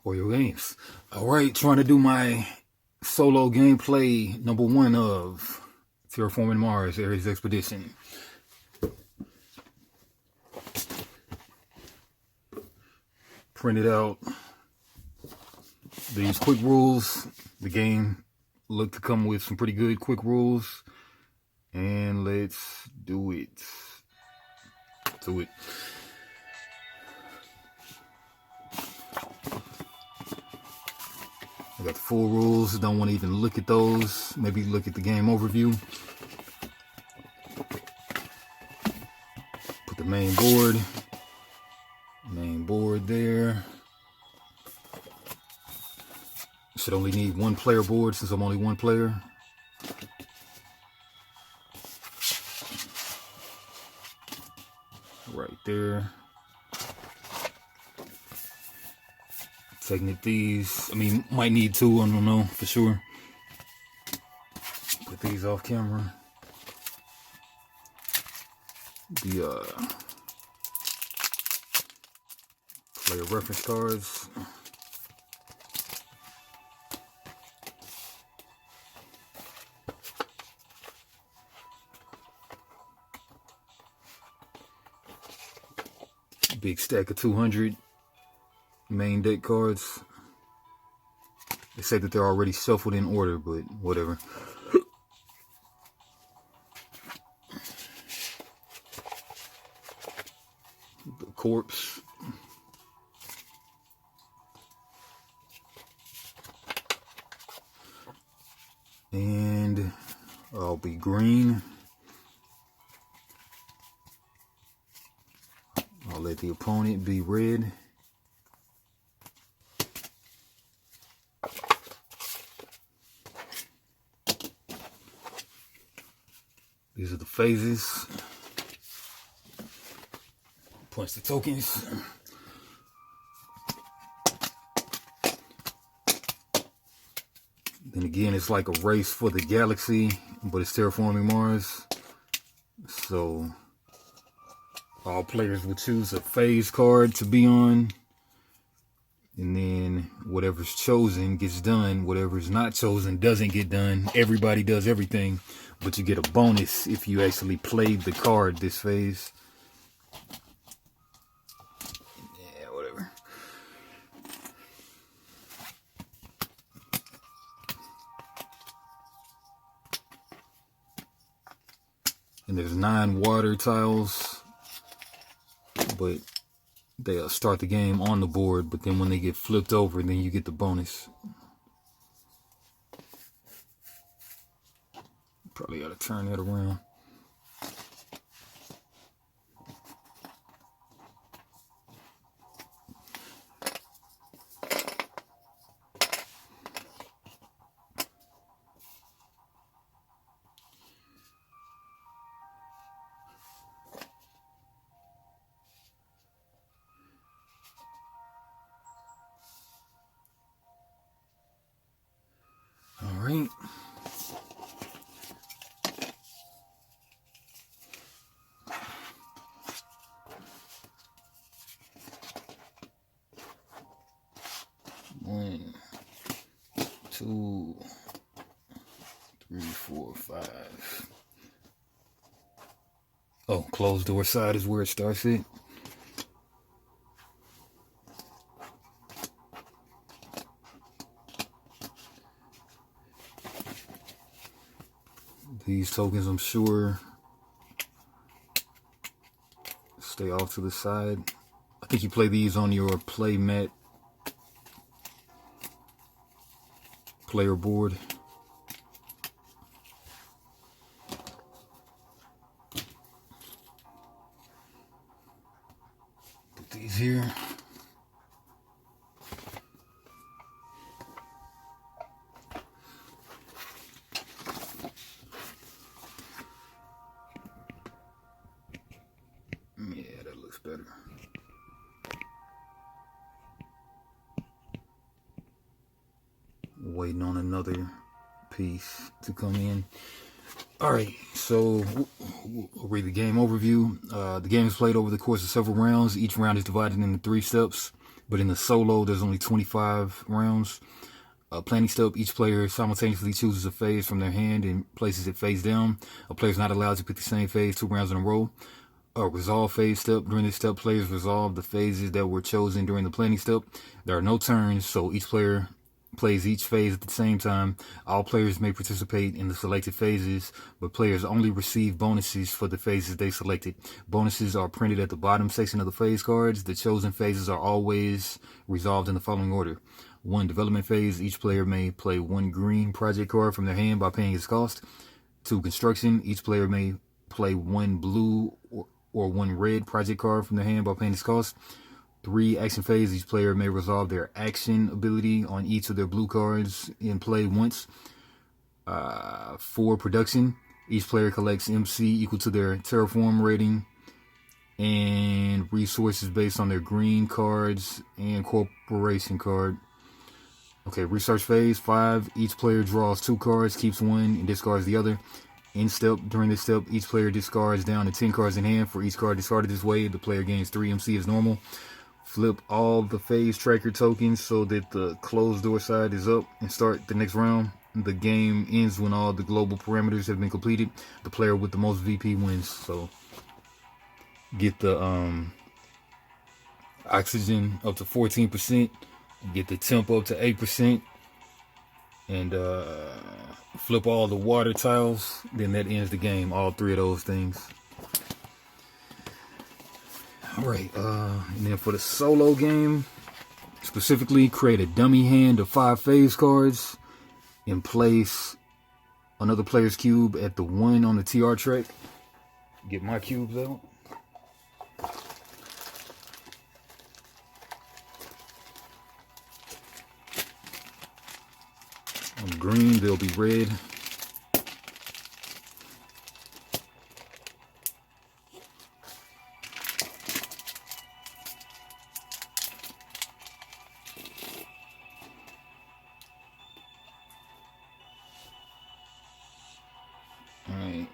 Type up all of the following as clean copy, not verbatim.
Oreo Games. Alright, trying to do my solo gameplay number 1 of Terraforming Mars Ares Expedition. Printed out these quick rules. The game looked to come with some pretty good quick rules. And let's do it. Do it. I got the full rules. Don't want to even look at those. Maybe look at the game overview. Put the main board there. Should only need 1 player board since I'm only 1 player. Right there. Technic these. I mean, might need 2. I don't know for sure. Put these off camera. The player reference cards. Big stack of 200 main deck cards. They say that they're already shuffled in order, but whatever. The corpse. And I'll be green. I'll let the opponent be red. These are the phases. Punch the tokens. Then again, it's like a race for the galaxy, but it's Terraforming Mars. So all players will choose a phase card to be on. And then whatever's chosen gets done. Whatever's not chosen doesn't get done. Everybody does everything. But you get a bonus if you actually played the card this phase. Yeah, whatever. And there's 9 water tiles. But they'll start the game on the board. But then when they get flipped over, then you get the bonus. Probably ought to turn that around. All right. One, 2, 3, 4, 5. Oh, closed door side is where it starts it. These tokens, I'm sure, stay off to the side. I think you play these on your play mat player board. Put these here. Yeah, that looks better. Waiting on another piece to come in. Alright, so we'll read the game overview. The game is played over the course of several rounds. Each round is divided into 3 steps. But in the solo, there's only 25 rounds. Planning step, each player simultaneously chooses a phase from their hand and places it face down. A player is not allowed to pick the same phase 2 rounds in a row. Resolve phase step. During this step, players resolve the phases that were chosen during the planning step. There are no turns, so each player plays each phase at the same time. All players may participate in the selected phases, but players only receive bonuses for the phases they selected. Bonuses are printed at the bottom section of the phase cards. The chosen phases are always resolved in the following order. 1. Development phase. Each player may play 1 green project card from their hand by paying its cost. 2. Construction. Each player may play 1 blue or 1 red project card from their hand by paying its cost. 3. Action phase. Each player may resolve their action ability on each of their blue cards in play once. 4. Production. Each player collects MC equal to their Terraform rating and resources based on their green cards and corporation card. Okay, research phase. 5. Each player draws 2 cards, keeps 1, and discards the other. In step, during this step, each player discards down to 10 cards in hand. For each card discarded this way, the player gains 3 MC as normal. Flip all the phase tracker tokens so that the closed door side is up and start the next round. The game ends when all the global parameters have been completed. The player with the most VP wins. So get the oxygen up to 14%, get the temp up to 8%, and flip all the water tiles. Then that ends the game. All 3 of those things. Alright, and then for the solo game, specifically create a dummy hand of 5 phase cards and place another player's cube at the 1 on the TR track. Get my cubes out. On green, they'll be red.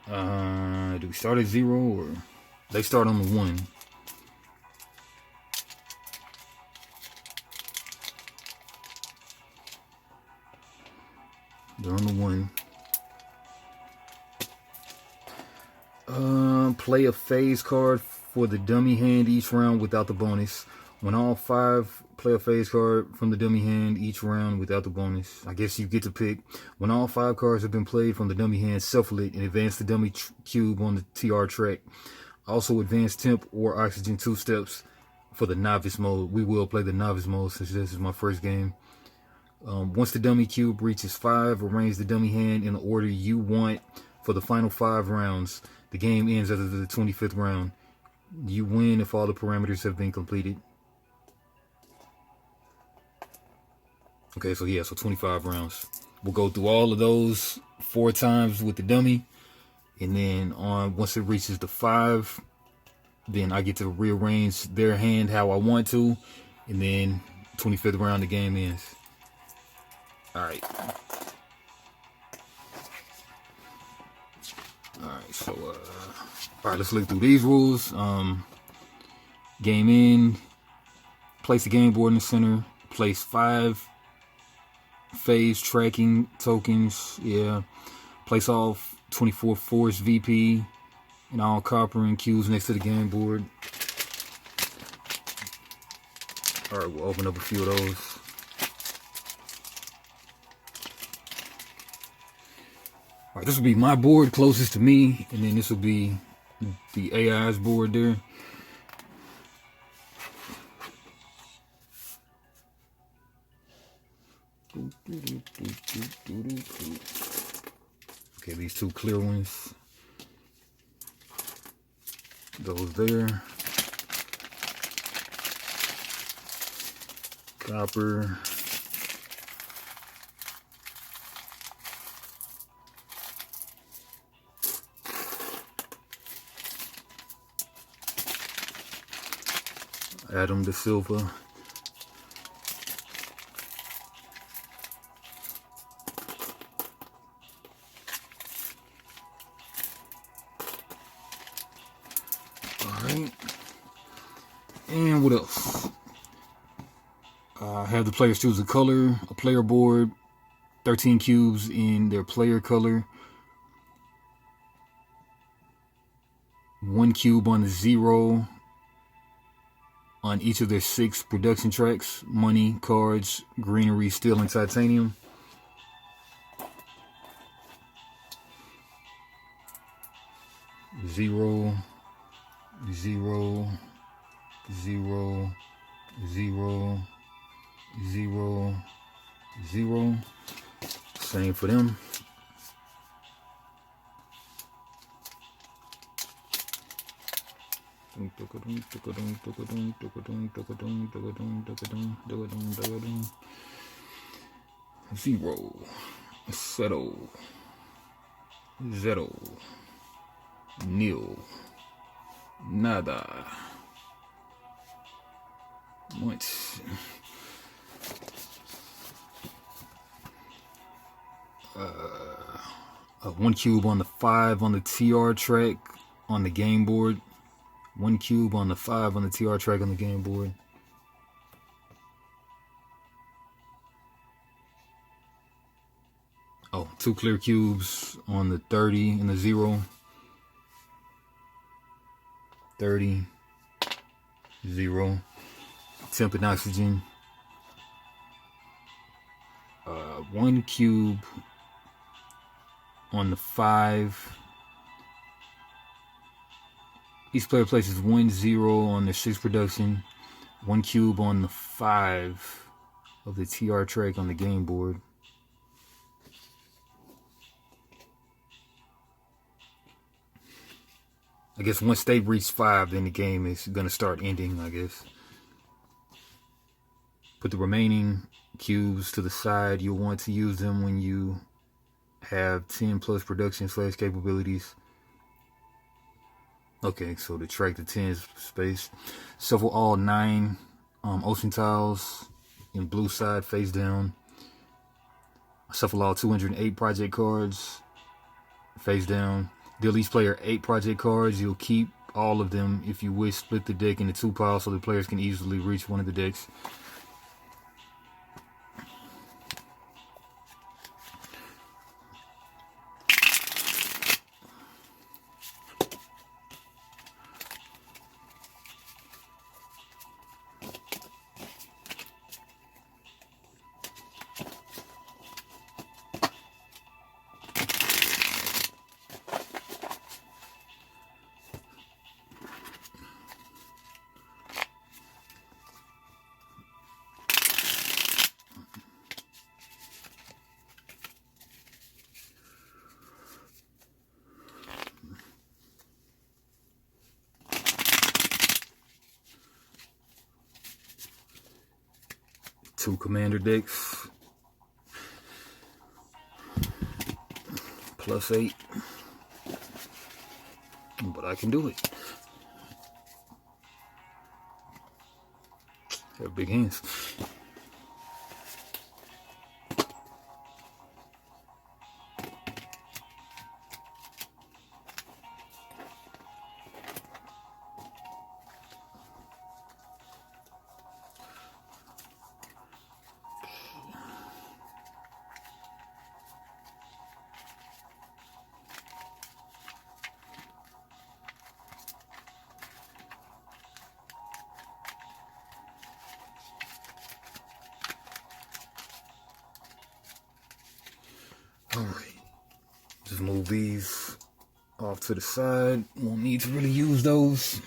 Alright, do we start at 0 or they start on the 1? They're on the 1. Play a phase card for the dummy hand each round without the bonus. When all 5, play a phase card from the dummy hand each round without the bonus. I guess you get to pick. When all 5 cards have been played from the dummy hand, shuffle it and advance the dummy cube on the TR track. Also advance temp or oxygen 2 steps for the novice mode. We will play the novice mode since this is my first game. Once the dummy cube reaches 5, arrange the dummy hand in the order you want for the final 5 rounds. The game ends after the 25th round. You win if all the parameters have been completed. Okay, so 25 rounds. We'll go through all of those 4 times with the dummy. And then once it reaches the 5, then I get to rearrange their hand how I want to. And then 25th round, the game ends. Alright. Alright, so alright, let's look through these rules. Game in. Place the game board in the center. Place 5 phase tracking tokens. Yeah. Place all 24 force VP and all copper and cubes next to the game board. Alright, we'll open up a few of those. Alright, this will be my board closest to me, and then this will be the AI's board there. Okay, these 2 clear ones. Those there. Copper. Adam the Silva. Alright. And what else? Have the players choose a color, a player board, 13 cubes in their player color, 1 cube on the 0 on each of their 6 production tracks: money, cards, greenery, steel, and titanium. Zero, zero, zero, zero, zero, zero. Same for them. Zero, settle, zero, nil, nada, once. One cube on the 5 on the TR track on the game board. 1 cube on the 5 on the TR track on the game board. Oh, 2 clear cubes on the 30 and the 0. 30, 0. Temp and oxygen. 1 cube on the 5. Each player places 1 0 on their 6 production. 1 cube on the 5 of the TR track on the game board. I guess once they reach 5, then the game is going to start ending, I guess. Put the remaining cubes to the side. You'll want to use them when you have 10 plus production / capabilities. Okay, so to track the 10 space. Shuffle all 9 ocean tiles in blue side face down. Shuffle all 208 project cards face down. Deal each player 8 project cards. You'll keep all of them. If you wish, split the deck into 2 piles so the players can easily reach one of the decks. Two commander decks. +8. But I can do it. Have big hands. Alright, just move these off to the side. Won't need to really use those.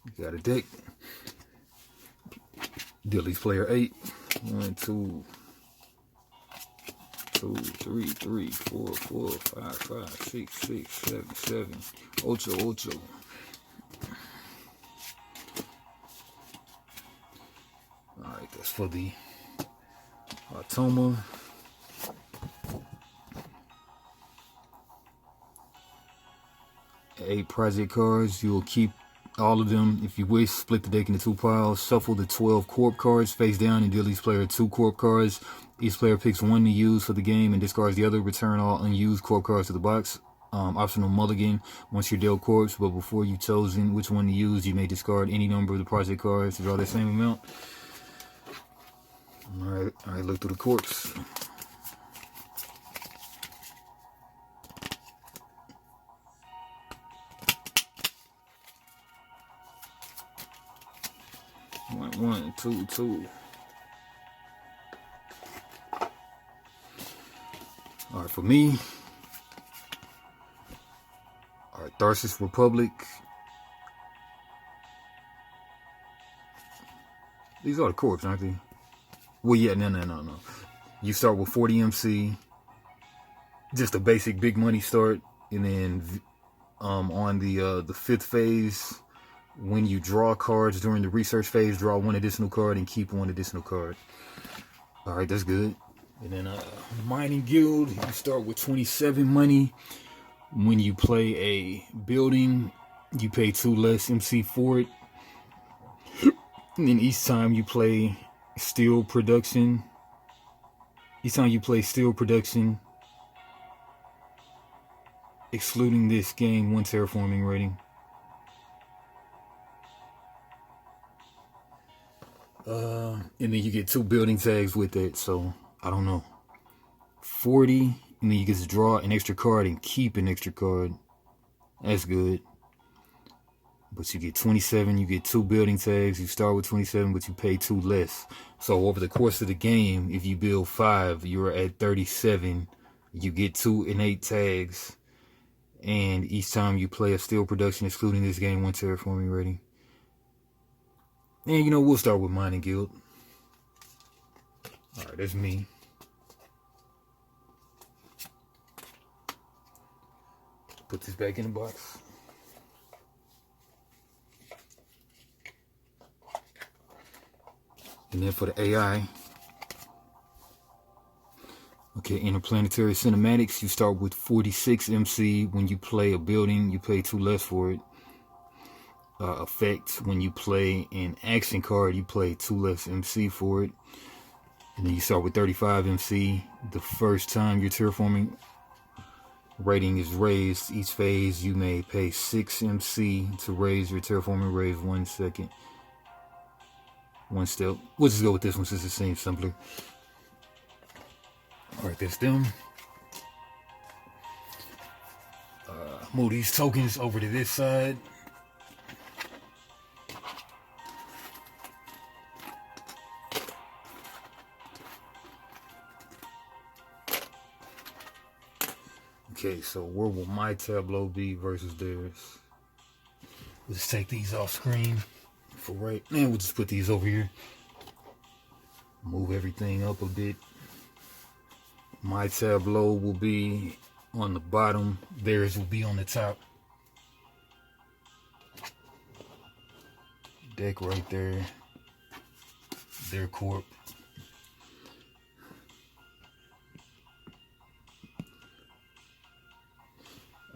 You got a deck. Deal each player 8. 1, 2, 3, 4, 5, 6, 7, 8. Alright, that's for the Automa. Eight project cards. You will keep all of them. If you wish, split the deck into 2 piles. Shuffle the 12 corp cards face down and deal each player 2 corp cards. Each player picks 1 to use for the game and discards the other. Return all unused corp cards to the box. Optional mulligan once you're dealt corpse, but before you've chosen which one to use, you may discard any number of the project cards to draw the same amount. Alright, look through the corpse. One, two. Alright, for me. Alright, Tharsis Republic. These are the corpse, aren't they? Well, yeah, no. You start with 40 MC. Just a basic big money start. And then on the fifth phase, when you draw cards during the research phase, draw one additional card and keep one additional card. Alright, that's good. And then Mining Guild, you start with 27 money. When you play a building, you pay 2 less MC for it. And then each time you play steel production, excluding this, gain 1 terraforming rating. And then you get 2 building tags with it, so I don't know. 40, and then you get to draw an extra card and keep an extra card. That's good. But you get 27, you get 2 building tags. You start with 27, but you pay 2 less. So over the course of the game, if you build 5, you're at 37. You get 2 innate tags. And each time you play a steel production, excluding this game, 1 terraforming rating. And you know, we'll start with Mining Guild. Alright, that's me. Put this back in the box. And then for the AI, okay, interplanetary cinematics, you start with 46 MC. When you play a building, you pay 2 less for it. Effect, when you play an action card, you play 2 less MC for it. And then you start with 35 MC. The first time your terraforming rating is raised, each phase you may pay 6 MC to raise your terraforming raise 1 second. 1 step. We'll just go with this one since it seems simpler. Alright, that's them. Move these tokens over to this side. Okay, so where will my tableau be versus theirs? Let's take these off screen for right now. We'll just put these over here. Move everything up a bit. My tableau will be on the bottom. Theirs will be on the top. Deck right there. Their corp.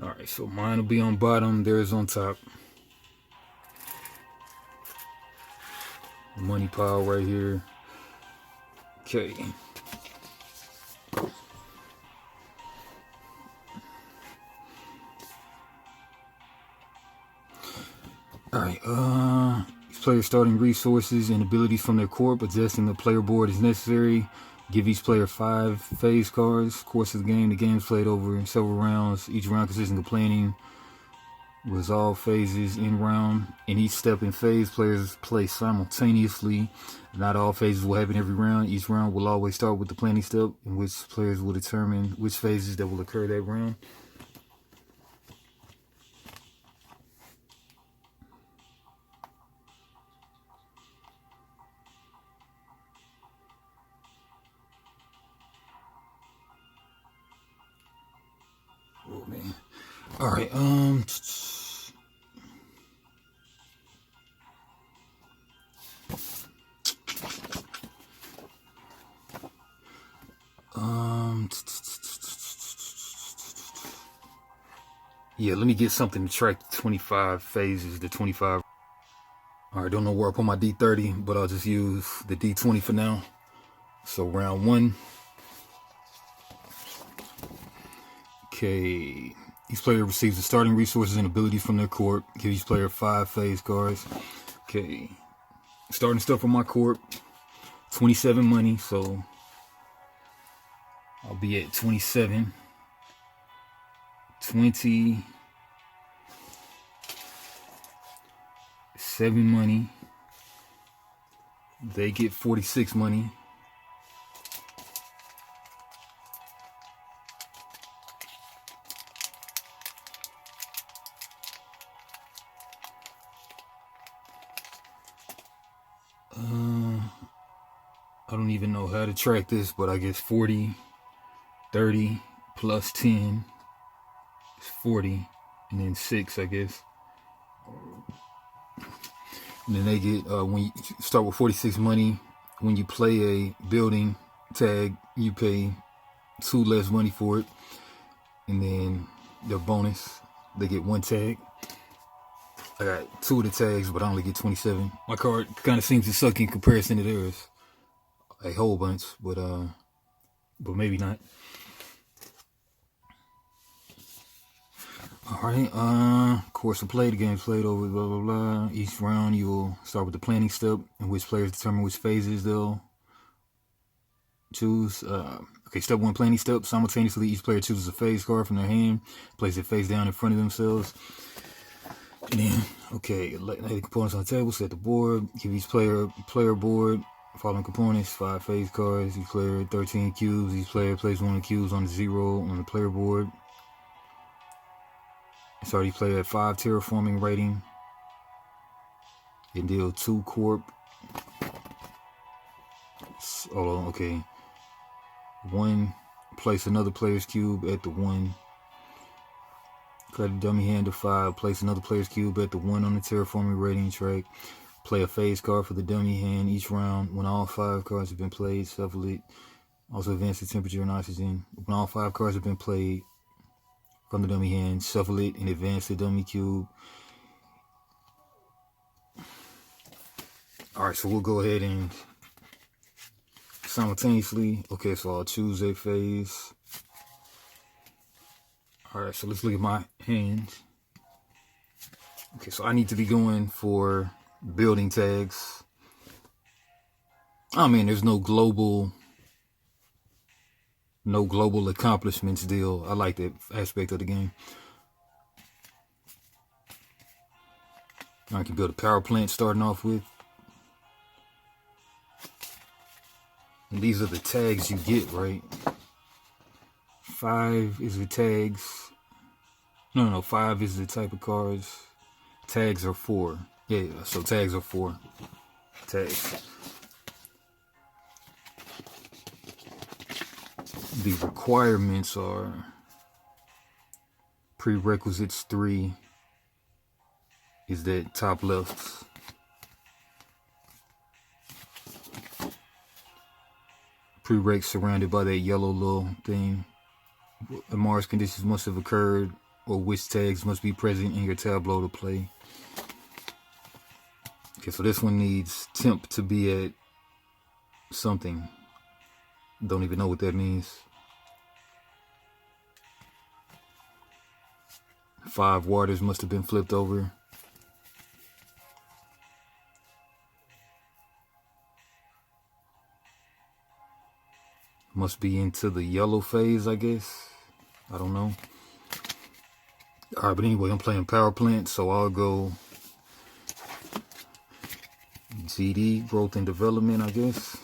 Alright, so mine will be on bottom, theirs on top. Money pile right here. Okay. Alright, each player starting resources and abilities from their corp, adjusting the player board as necessary. Give each player 5 phase cards. Course of the game is played over several rounds. Each round consisting of planning, resolve phases in round. In each step in phase, players play simultaneously. Not all phases will happen every round. Each round will always start with the planning step, in which players will determine which phases that will occur that round. Oh man. All right. Yeah, let me get something to track the 25 phases, the 25. All right, don't know where I put my D30, but I'll just use the D20 for now. So round 1. Okay, each player receives the starting resources and abilities from their corp. Give each player 5 phase cards. Okay, starting stuff from my corp. 27 money, so I'll be at 27. 27 money. They get 46 money. I don't even know how to track this, but I guess 40, 30 plus 10 is 40, and then 6, I guess. And then they get, when you start with 46 money, when you play a building tag, you pay 2 less money for it. And then their bonus, they get 1 tag. I got 2 of the tags, but I only get 27. My card kind of seems to suck in comparison to theirs. A whole bunch, but maybe not. Alright, course of play, the game's played over, blah, blah, blah. Each round you'll start with the planning step, in which players determine which phases they'll choose. Okay, step 1, planning step. Simultaneously, each player chooses a phase card from their hand, places it face down in front of themselves. And then, okay, lay the components on the table, set the board, give each player a player board. Following components, 5 phase cards, each player 13 cubes, each player places 1 of the cubes on the 0 on the player board. So each player at 5 terraforming rating. And deal 2 corp. Oh, okay. 1, place another player's cube at the 1. Credit dummy hand to 5, place another player's cube at the 1 on the terraforming rating track. Play a phase card for the dummy hand each round. When all 5 cards have been played, shuffle it. Also advance the temperature and oxygen. When all 5 cards have been played from the dummy hand, shuffle it and advance the dummy cube. Alright, so we'll go ahead and simultaneously. Okay, so I'll choose a phase. Alright, so let's look at my hand. Okay, so I need to be going for building tags. I mean, there's no global accomplishments deal. I like that aspect of the game. I can build a power plant starting off with. And these are the tags you get, right? 5 is the tags. No, 5 is the type of cards. Tags are 4. Yeah, so tags are 4. Tags. The requirements are prerequisites 3 is that top left. Prereq surrounded by that yellow little thing. The Mars conditions must have occurred, or which tags must be present in your tableau to play. Okay, so this one needs temp to be at something. Don't even know what that means. 5 waters must have been flipped over. Must be into the yellow phase, I guess. I don't know. Alright, but anyway, I'm playing power plant, so I'll go GD, growth and development, I guess.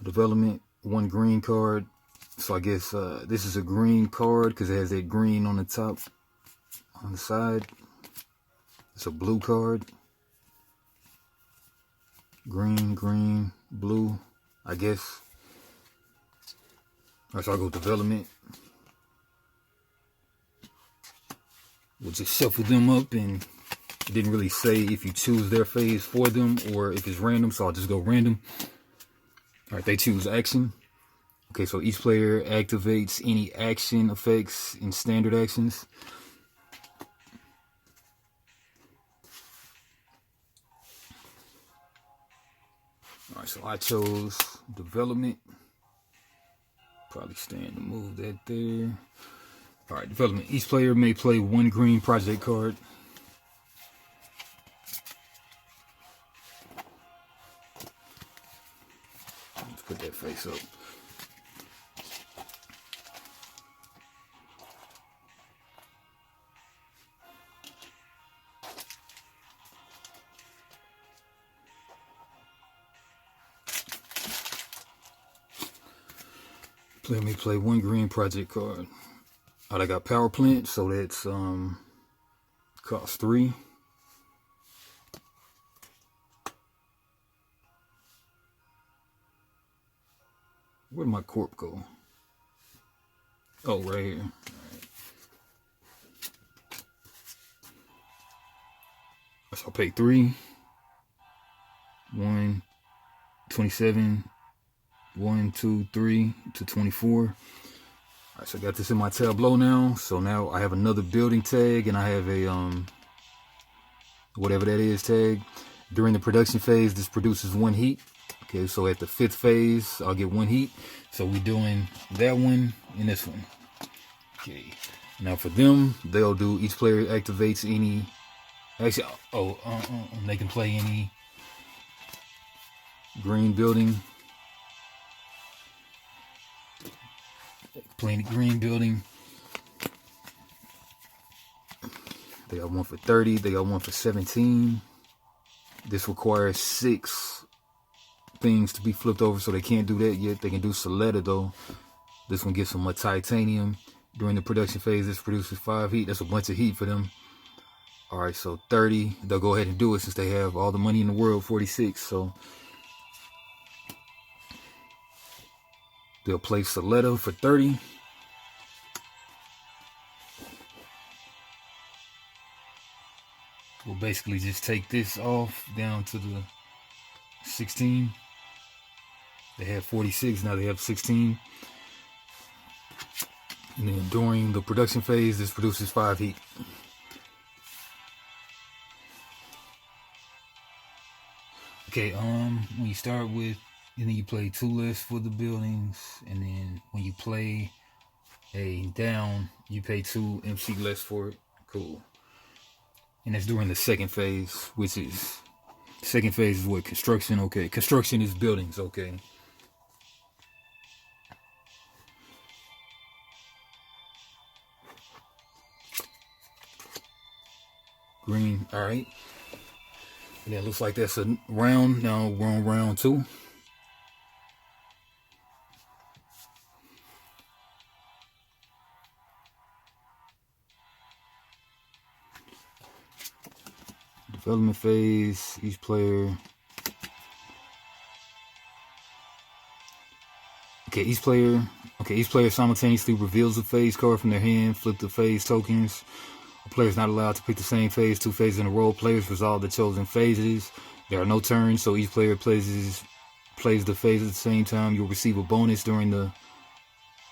Development, 1 green card. So I guess this is a green card because it has that green on the top, on the side. It's a blue card. Green, green, blue, I guess. Alright, so I'll go development. We'll just shuffle them up, and it didn't really say if you choose their phase for them or if it's random, so I'll just go random. Alright, they choose action. Okay, so each player activates any action effects in standard actions. Alright, so I chose development. Probably stand to move that there. Alright, development. Each player may play 1 green project card. that face up. Let me play one green project card. I got power plant, so that's cost 3. Where'd my corp go? Oh, right here. So I'll pay 3. 1, 27, 1, 2, 3 to 24. All right, so I got this in my tableau now. So now I have another building tag, and I have a whatever that is tag. During the production phase, this produces 1 heat. Okay, so at the 5th phase, I'll get 1 heat. So we're doing that one and this one. Okay. Now for them, they'll do, each player activates any, actually, they can play any green building. Play any green building. They got one for 30. They got one for 17. This requires 6 things to be flipped over, so they can't do that yet. They can do Soletta though. This one gives them a titanium. During the production phase, this produces 5 heat. That's a bunch of heat for them. All right, so 30. They'll go ahead and do it since they have all the money in the world, 46. So they'll play Soletta for 30. We'll basically just take this off down to the 16. They have 46, now they have 16. And then during the production phase, this produces 5 heat. Okay, when you start with, and then you play 2 less for the buildings, and then when you play a down, you pay 2 MC less for it. Cool. And that's during the 2nd phase, which is, second phase is what? Construction. Okay, construction is buildings. Okay. Green. All right. And it looks like that's a round. Now we're on round 2. Development phase. Each player. Each player simultaneously reveals a phase card from their hand. Flip the phase tokens. A player is not allowed to pick the same phase 2 phases in a row. Players resolve the chosen phases. There are no turns, so each player plays the phase at the same time. You'll receive a bonus during the...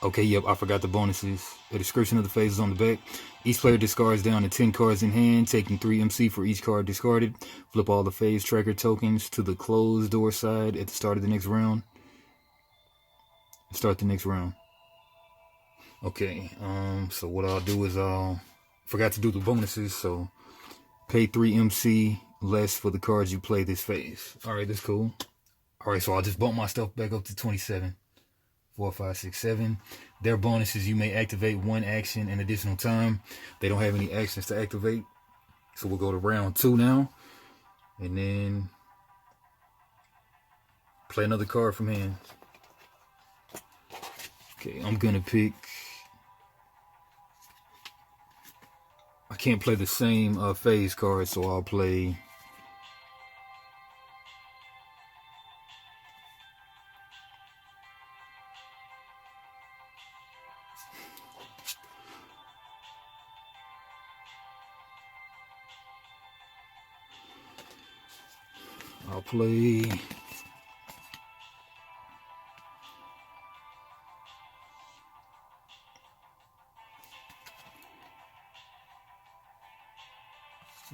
Okay, yep, I forgot the bonuses. A description of the phases on the back. Each player discards down to 10 cards in hand, taking 3 MC for each card discarded. Flip all the phase tracker tokens to the closed door side at the start of the next round. Start the next round. Okay, so what I'll do is forgot to do the bonuses, so pay 3 MC less for the cards you play this phase. Alright, that's cool. Alright, so I'll just bump my stuff back up to 27. 4, 5, 6, 7. Their bonuses, you may activate 1 action in additional time. They don't have any actions to activate. So we'll go to round 2 now. And then play another card from hand. Okay, I'm gonna pick... I can't play the same phase card, so I'll play... I'll play...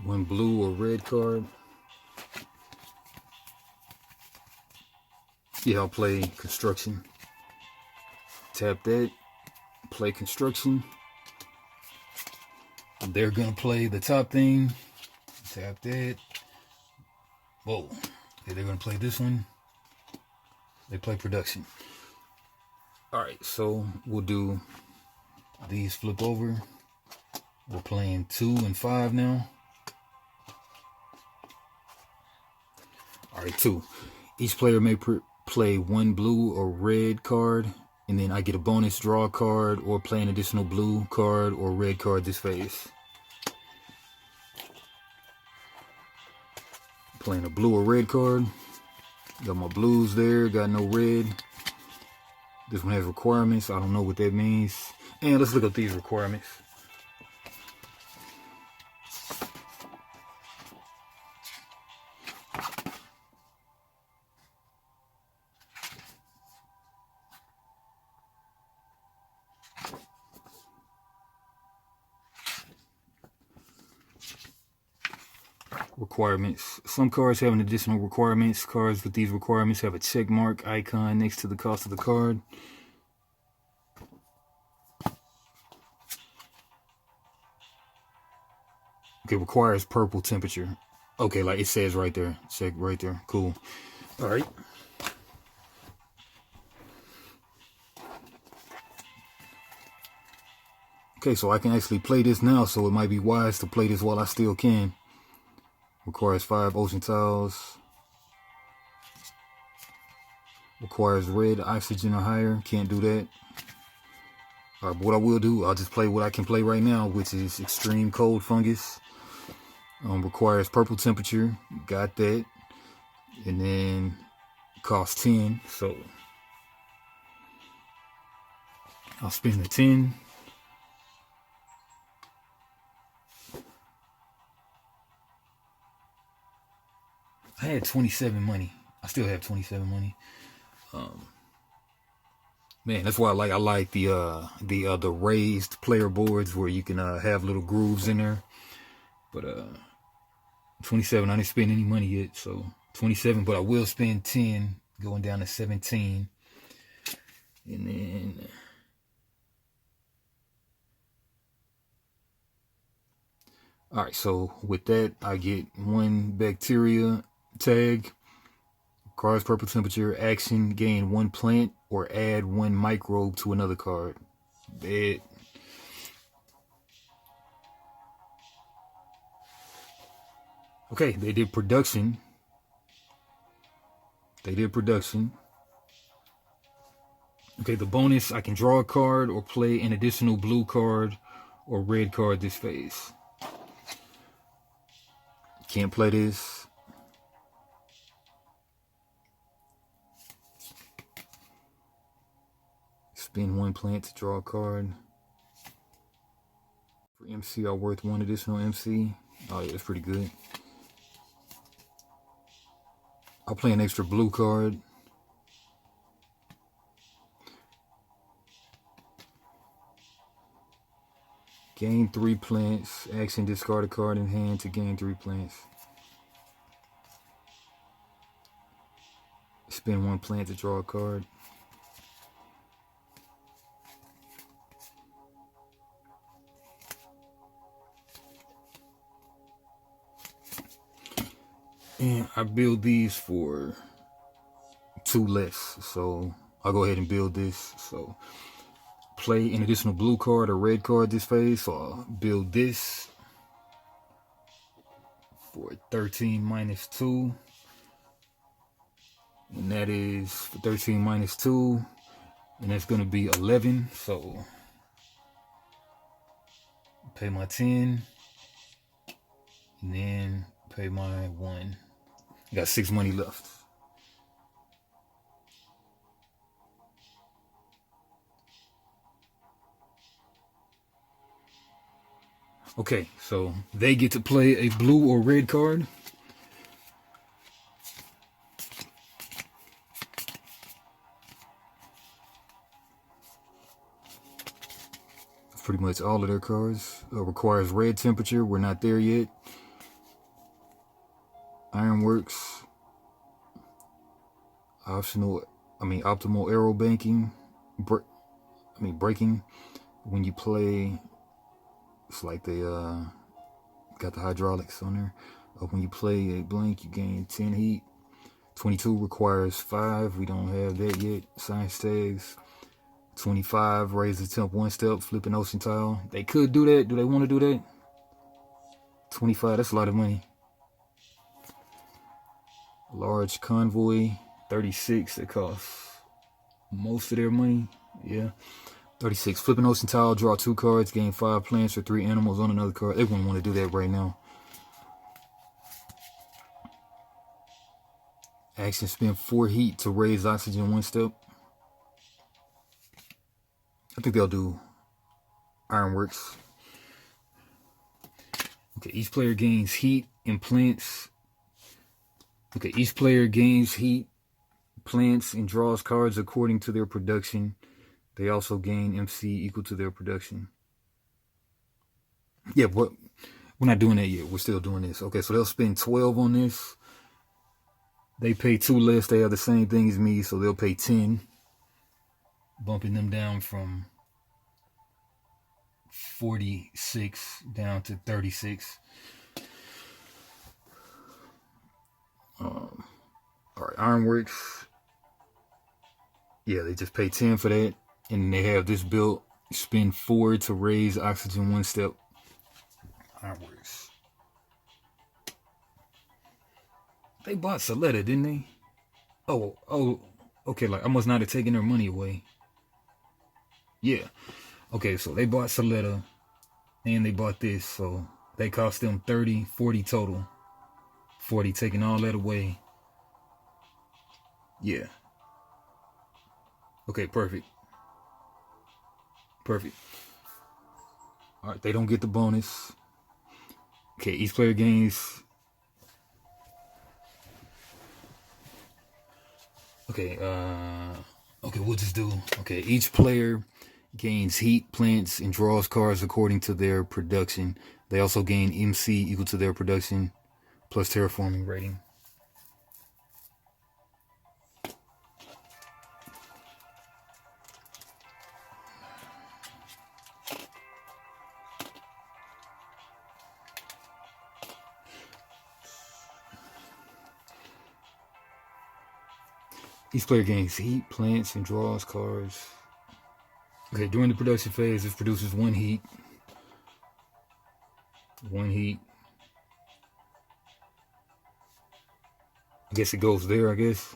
one blue or red card. Yeah, I'll play construction. Tap that. Play construction. They're gonna play the top thing. Tap that. Whoa. Okay, they're gonna play this one. They play production. Alright, so we'll do these flip over. We're playing 2 and 5 now. Alright, 2. Each player may play 1 blue or red card, and then I get a bonus draw card or play an additional blue card or red card this phase. Playing a blue or red card. Got my blues there, got no red. This one has requirements. I don't know what that means. And let's look up these requirements. Requirements. Some cards have an additional requirements. Cards with these requirements have a check mark icon next to the cost of the card. Okay, requires purple temperature. Okay, like it says right there. Check right there. Cool. All right. Okay, so I can actually play this now, so it might be wise to play this while I still can. Requires 5 ocean tiles. Requires red oxygen or higher. Can't do that. Alright, but what I will do, I'll just play what I can play right now, which is extreme cold fungus. Requires purple temperature. Got that. And then costs 10. So I'll spend the 10. I had 27 money. I still have 27 money. Man, that's why I like the raised player boards where you can have little grooves in there. But 27, I didn't spend any money yet, so 27. But I will spend 10, going down to 17, and then all right. So with that, I get 1 bacteria tag. Cards purple temperature, action, gain 1 plant or add 1 microbe to another card. Bad. Okay, they did production. Okay, the bonus, I can draw a card or play an additional blue card or red card this phase. Can't play this. Spend 1 plant to draw a card. For MC, I'm worth 1 additional MC. Oh yeah, that's pretty good. I'll play an extra blue card. Gain 3 plants. Action, discard a card in hand to gain 3 plants. Spend 1 plant to draw a card. And I build these for 2 less, so I'll go ahead and build this. So play an additional blue card or red card this phase, so I'll build this for 13 minus 2, and that is 13 minus 2, and that's going to be 11. So pay my 10, and then pay my 1. Got 6 money left. Okay, so they get to play a blue or red card. That's pretty much all of their cards. Requires red temperature. We're not there yet. Ironworks. Optimal arrow banking. Breaking. When you play, it's like they got the hydraulics on there. When you play a blank, you gain 10 heat. 22 requires 5. We don't have that yet. Science tags. 25, raise the temp 1 step, flip an ocean tile. They could do that. Do they want to do that? 25, that's a lot of money. Large convoy, 36. It costs most of their money. Yeah. 36. Flip an ocean tile, draw 2 cards, gain 5 plants or 3 animals on another card. They wouldn't want to do that right now. Action, spend 4 heat to raise oxygen 1 step. I think they'll do Ironworks. Okay, each player gains heat and plants. Okay, each player gains heat, plants, and draws cards according to their production. They also gain MC equal to their production. Yeah, but we're not doing that yet. We're still doing this. Okay, so they'll spend 12 on this. They pay 2 less. They have the same thing as me, so they'll pay 10. Bumping them down from 46 down to 36. All right, Ironworks. Yeah, they just pay 10 for that. And they have this built. Spend 4 to raise oxygen 1 step. Ironworks. They bought Soletta, didn't they? Oh, okay, like I must not have taken their money away. Yeah. Okay, so they bought Soletta and they bought this, so they cost them 30, 40 total. 40, taking all that away. Yeah. Okay, perfect. Perfect. All right, they don't get the bonus. Okay, each player gains. Okay, we'll just do. Okay, each player gains heat, plants, and draws cards according to their production. They also gain MC equal to their production plus terraforming rating. Each player gains heat, plants, and draws cards. Okay, during the production phase, this produces 1 heat. 1 heat. I guess it goes there, I guess.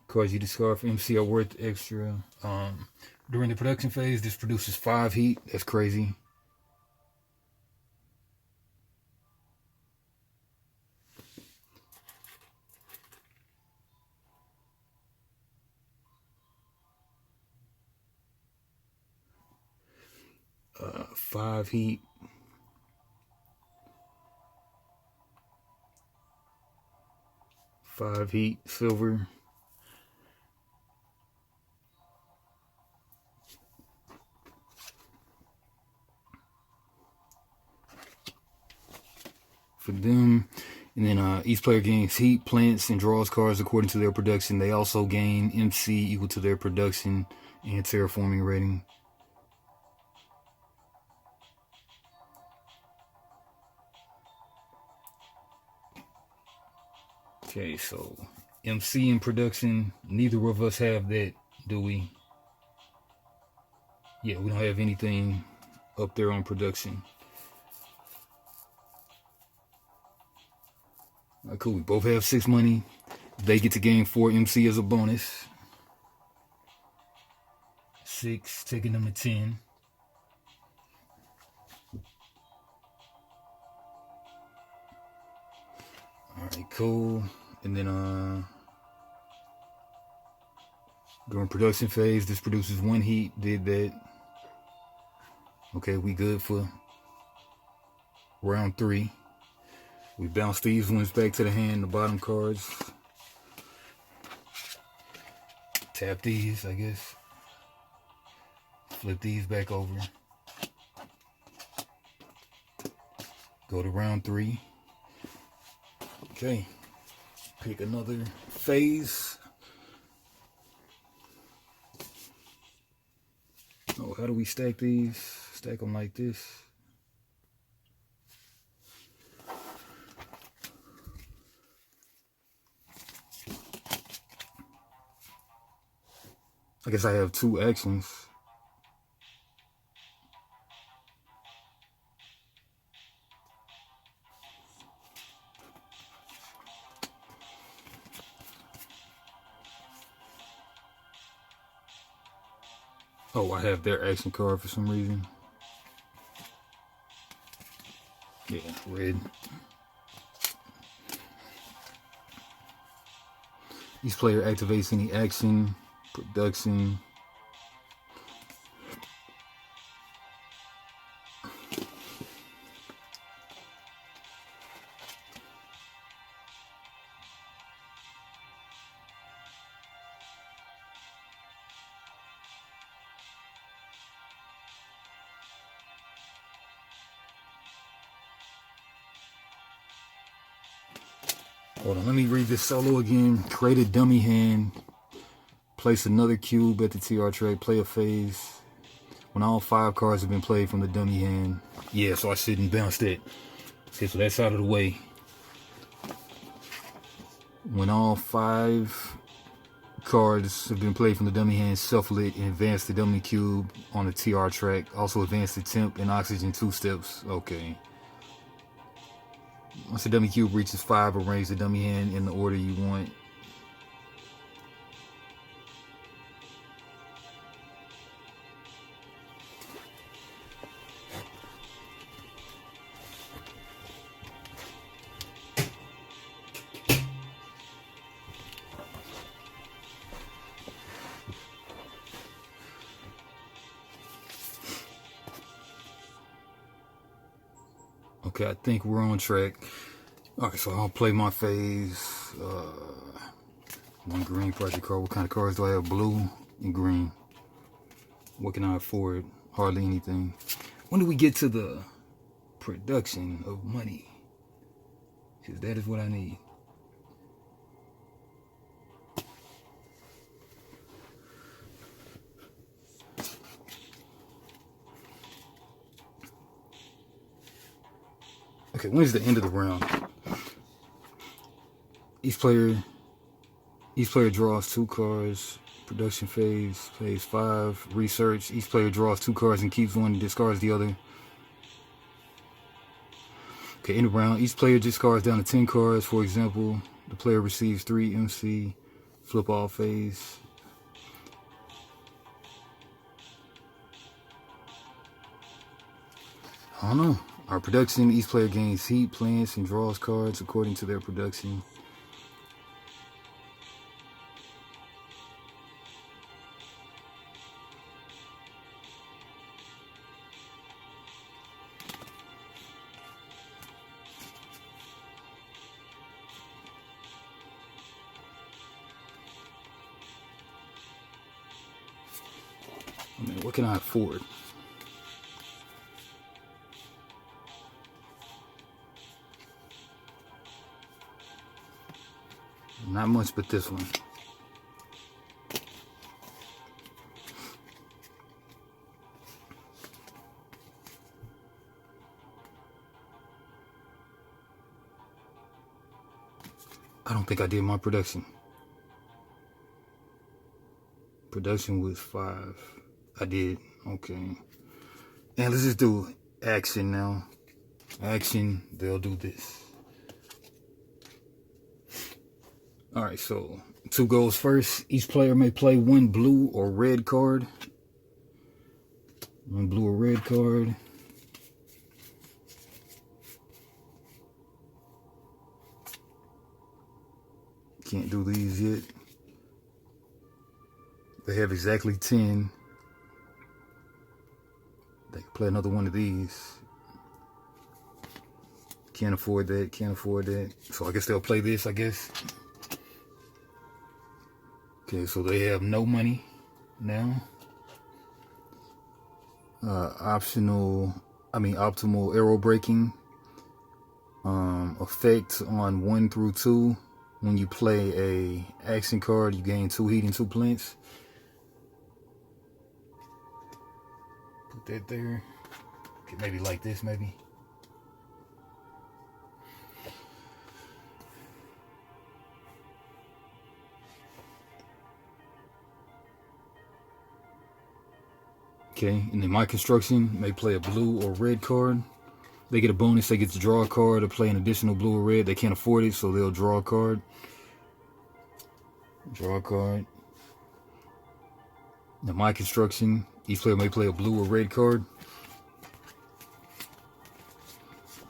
Cards you discard for MC are worth extra. During the production phase, this produces 5 heat. That's crazy. Uh, 5 heat. Five heat, silver. For them. And then each player gains heat, plants, and draws cards according to their production. They also gain MC equal to their production and terraforming rating. Okay, so MC and production, neither of us have that, do we? Yeah, we don't have anything up there on production. All right, cool, we both have 6 money. They get to gain 4 MC as a bonus. 6, taking them to 10. Alright, cool. And then during production phase, this produces 1 heat. Did that. Okay, we good for round 3. We bounce these ones back to the hand, the bottom cards. Tap these, I guess. Flip these back over. Go to round 3. Okay. Pick another phase. Oh, how do we stack these? Stack them like this. I guess I have 2 actions. Oh, I have their action card for some reason. Yeah, red. Each player activates any action, production. Hold on, let me read this solo again. Create a dummy hand. Place another cube at the TR tray. Play a phase. When all 5 cards have been played from the dummy hand. Yeah, so I shouldn't bounce that. Okay, so that's out of the way. When all 5 cards have been played from the dummy hand, shuffle it and advance the dummy cube on the TR track. Also advance the temp and oxygen 2 steps. Okay. Once the dummy cube reaches 5, arrange the dummy hand in the order you want. Okay, I think we're on track. Alright, so I'll play my phase. 1 green project card. What kind of cards do I have? Blue and green. What can I afford? Hardly anything. When do we get to the production of money? Because that is what I need. Okay, when's the end of the round? Each player draws 2 cards. Production phase 5. Research. Each player draws 2 cards and keeps one and discards the other. Okay, end of round. Each player discards down to 10 cards. For example, the player receives 3 MC. Flip all phase. I don't know. Our production, each player gains heat, plants, and draws cards according to their production. I mean, what can I afford? Not much, but this one. I don't think I did my production. Production was 5. I did. Okay. And let's just do action now. Action, they'll do this. Alright, so 2 goes first. Each player may play 1 blue or red card. 1 blue or red card. Can't do these yet. They have exactly 10. They can play another one of these. Can't afford that, can't afford that. So I guess they'll play this, I guess. Okay, so they have no money now. Optimal arrow braking. Effect on 1 through 2. When you play a action card, you gain 2 heat and 2 plants. put that there. Okay, maybe like this, maybe. Okay, and then my construction may play a blue or red card. They get a bonus, they get to draw a card or play an additional blue or red. They can't afford it, so they'll draw a card. Draw a card. Now my construction, each player may play a blue or red card.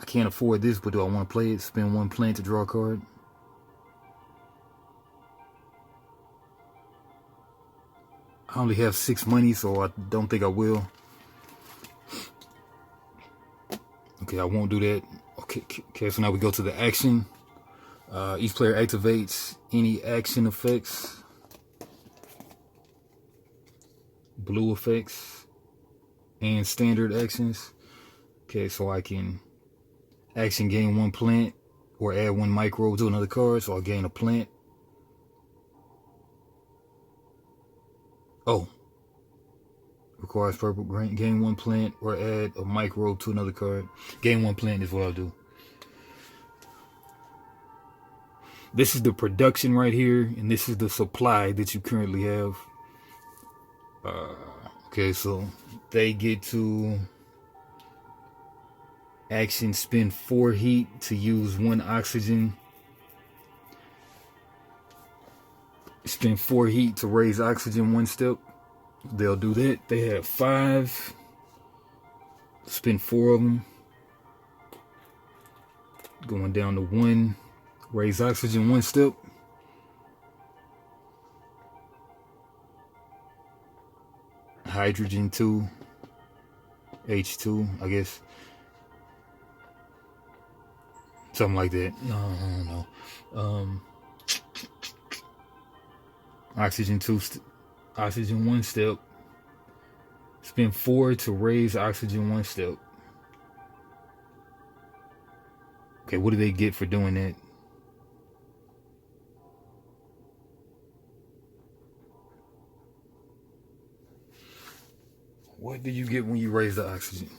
I can't afford this, but do I want to play it? Spend 1 plant to draw a card. I only have 6 money, so I don't think I will. Okay, I won't do that. Okay, so now we go to the action. Each player activates any action effects, blue effects, and standard actions. Okay, so I can action gain 1 plant or add 1 microbe to another card, so I'll gain a plant. Oh. Requires purple, green, gain 1 plant or add a microbe to another card. Gain 1 plant is what I'll do. This is the production right here, and this is the supply that you currently have. Okay, so they get to action spend 4 heat to use 1 oxygen. Spend 4 heat to raise oxygen 1 step. They'll do that. They have 5. Spend 4 of them. Going down to 1. Raise oxygen 1 step. Hydrogen 2. H2, I guess. Something like that. No, I don't know. Oxygen 2. Oxygen 1 step. Spend 4 to raise oxygen 1 step. Okay, what do they get for doing that? What do you get when you raise the oxygen?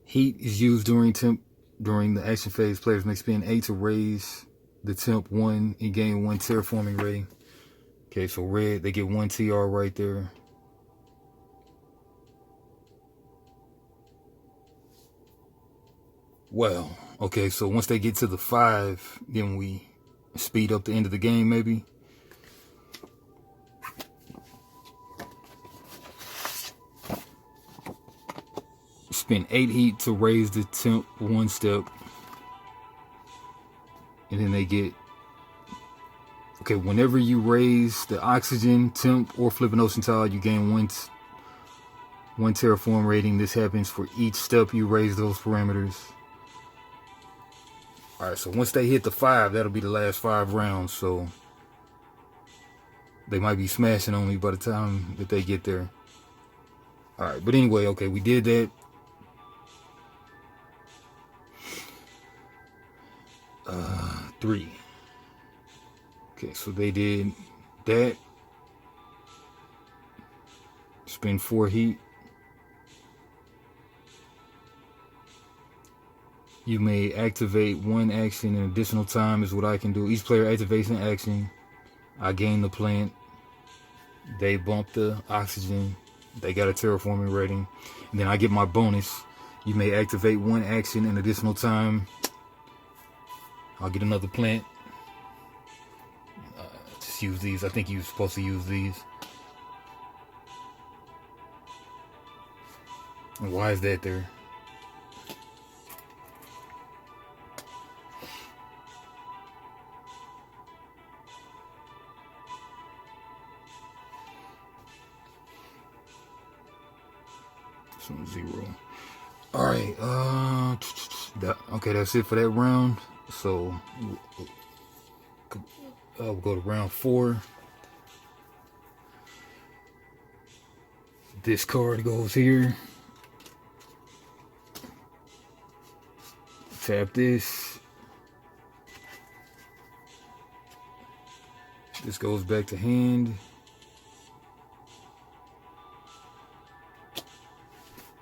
Heat is used during the action phase. Players may spend 8 to raise the temp 1 and gain 1 terraforming rating. Okay, so red, they get 1 TR right there. Well, okay, so once they get to the 5, then we speed up the end of the game, maybe. Spend 8 heat to raise the temp 1 step. And then they get, okay, whenever you raise the oxygen, temp, or flip an ocean tile, you gain 1 terraform rating. This happens for each step you raise those parameters. Alright, so once they hit the 5, that'll be the last 5 rounds, so they might be smashing on me by the time that they get there. Alright, but anyway, okay, we did that. Three. Okay, so they did that. Spend 4 heat. You may activate 1 action in additional time is what I can do. Each player activates an action. I gain the plant. They bump the oxygen. They got a terraforming rating. And then I get my bonus. You may activate 1 action in additional time. I'll get another plant. Just use these. I think you're supposed to use these. And why is that there? So 0. All right. Okay, that's it for that round. So we'll go to round 4. This card goes here. Tap this. This goes back to hand.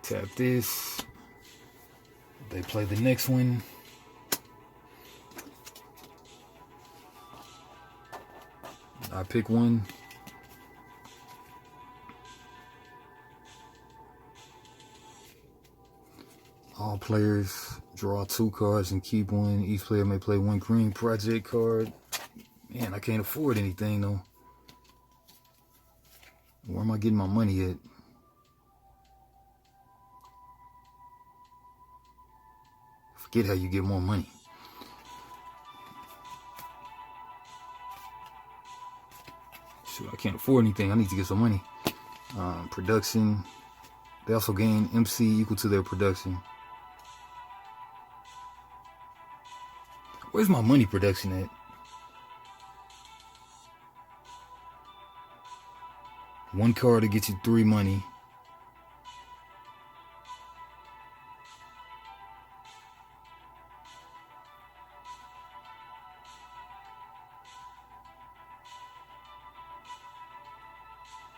Tap this. They play the next one. I pick one. All players draw 2 cards and keep one. Each player may play 1 green project card. Man, I can't afford anything though. Where am I getting my money at? Forget how you get more money. Shoot, I can't afford anything. I need to get some money. Production. They also gain MC equal to their production. Where's my money production at? One card to get you 3 money.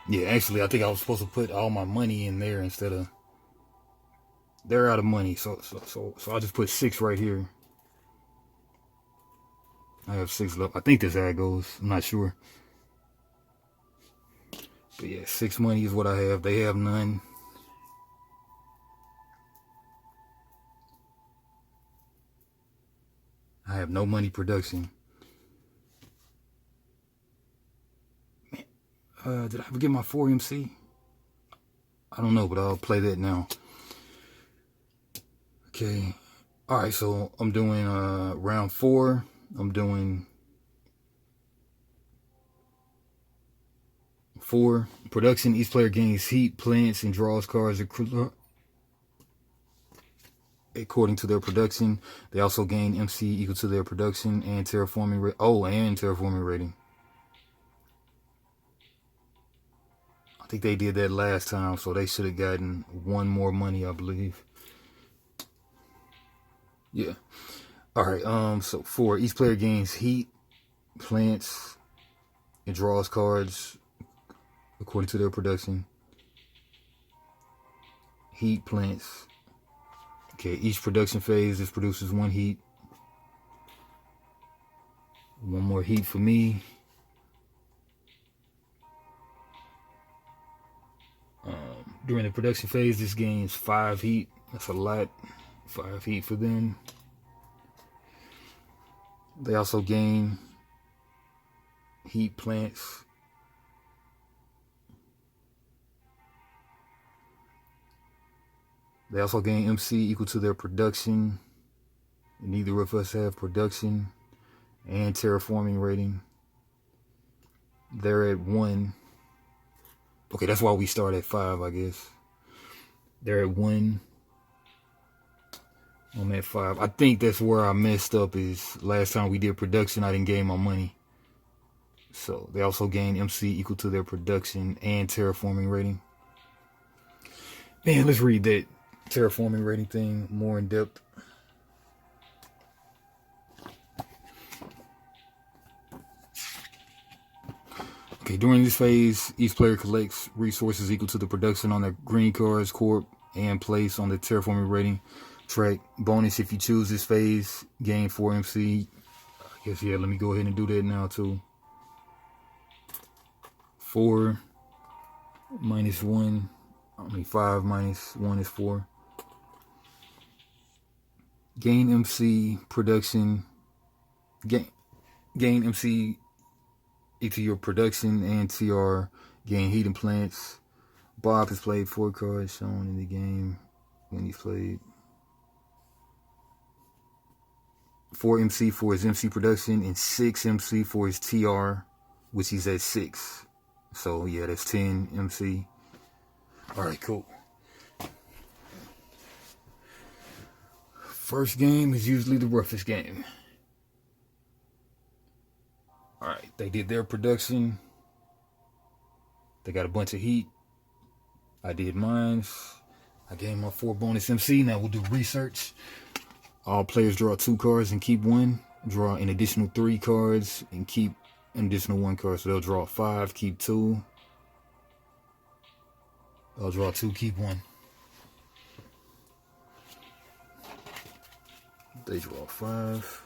Yeah, actually, I think I was supposed to put all my money in there instead of. They're out of money, so I just put 6 right here. I have 6 left. I think that's how it goes. I'm not sure. But yeah, 6 money is what I have. They have none. I have no money production. Man, did I ever get my 4 MC? I don't know, but I'll play that now. Okay. Alright, so I'm doing round 4. I'm doing 4. Production. Each player gains heat, plants, and draws cards according to their production. They also gain MC equal to their production and terraforming rate. Oh, and terraforming rating. I think they did that last time, so they should have gotten 1 more money, I believe. Yeah. Alright, so 4. Each player gains heat, plants, and draws cards according to their production. Heat, plants. Okay, each production phase, this produces 1 heat. 1 more heat for me. During the production phase, this gains 5 heat. That's a lot. 5 heat for them. They also gain heat, plants. They also gain MC equal to their production. Neither of us have production and terraforming rating. They're at 1. Okay, that's why we start at 5, I guess. They're at 1. I'm at 5. I think that's where I messed up is last time we did production, I didn't gain my money. So they also gain MC equal to their production and terraforming rating. Man, let's read that terraforming rating thing more in depth. Okay, during this phase, each player collects resources equal to the production on their green cards, corp, and place on the terraforming rating track. Bonus, if you choose this phase, gain 4 MC. I guess, yeah, let me go ahead and do that now, too. 4 minus 1. 5 minus 1 is 4. Gain MC production. Gain MC to your production and TR. Gain heat and plants. Bob has played 4 cards shown in the game when he's played. 4 MC for his MC production and 6 MC for his TR, which he's at 6. So yeah, that's 10 MC. Alright, cool. First game is usually the roughest game. Alright, they did their production. They got a bunch of heat. I did mine. I gained my 4 bonus MC. Now we'll do research. All players draw 2 cards and keep 1. Draw an additional 3 cards and keep an additional 1 card. So they'll draw 5, keep 2. I'll draw 2, keep 1. They draw 5.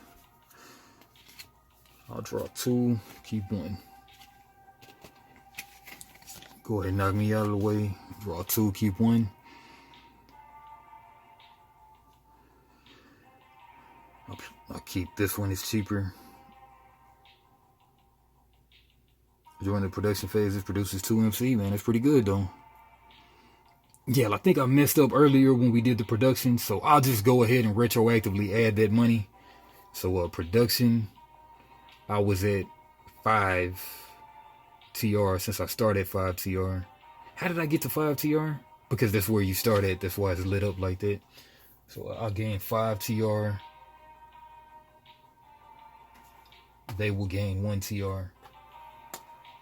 I'll draw 2, keep 1. Go ahead and knock me out of the way. Draw 2, keep 1. I'll keep this one, it's cheaper. During the production phase, it produces 2 MC, man. That's pretty good, though. Yeah, I think I messed up earlier when we did the production, so I'll just go ahead and retroactively add that money. So, production, I was at 5 TR since I started at 5 TR. How did I get to 5 TR? Because that's where you start at. That's why it's lit up like that. So, I'll gain 5 TR. They will gain 1 TR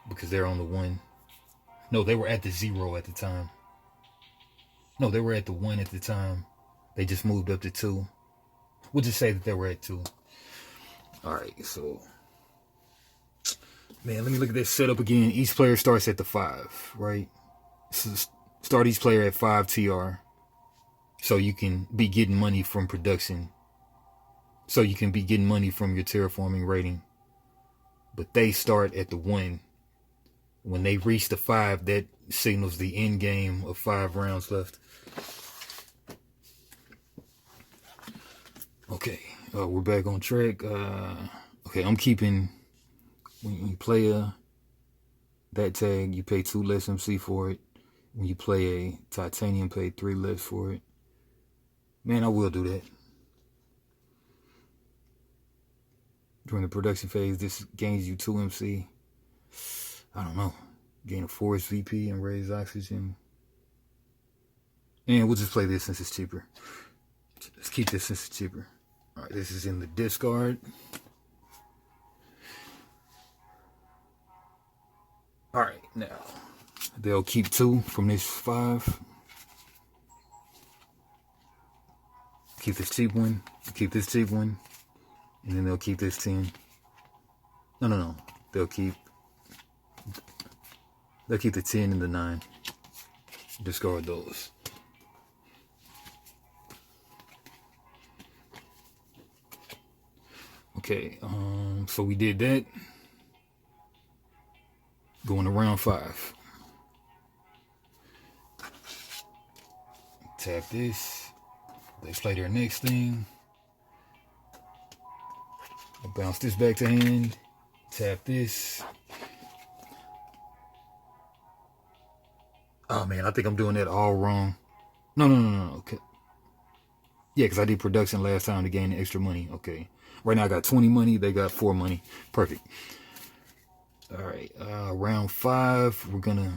because they're on the 1. No, they were at the 0 at the time. No, they were at the 1 at the time. They just moved up to 2. We'll just say that they were at 2. Alright, so man, let me look at this setup again. Each player starts at the 5, right? So start each player at 5 TR. So you can be getting money from production. So you can be getting money from your terraforming rating. But they start at the 1. When they reach the 5, that signals the end game of 5 rounds left. Okay, we're back on track. Okay, I'm keeping, when you play that tag, you pay 2 less MC for it. When you play a titanium, pay 3 less for it. Man, I will do that. During the production phase, this gains you 2 MC. I don't know. Gain a forest VP and raise oxygen. And we'll just play this since it's cheaper. Let's keep this since it's cheaper. Alright, this is in the discard. Alright, now they'll keep 2 from this 5. Keep this cheap one. Keep this cheap one. And then they'll keep this 10. No. They'll keep the 10 and the 9. Discard those. Okay, so we did that. Going to round 5. Tap this. They play their next thing. I'll bounce this back to hand. Tap this. Oh man, I think I'm doing that all wrong. No. Okay. Yeah, because I did production last time to gain extra money. Okay. Right now I got 20 money. They got 4 money. Perfect. All right. Round 5. We're going to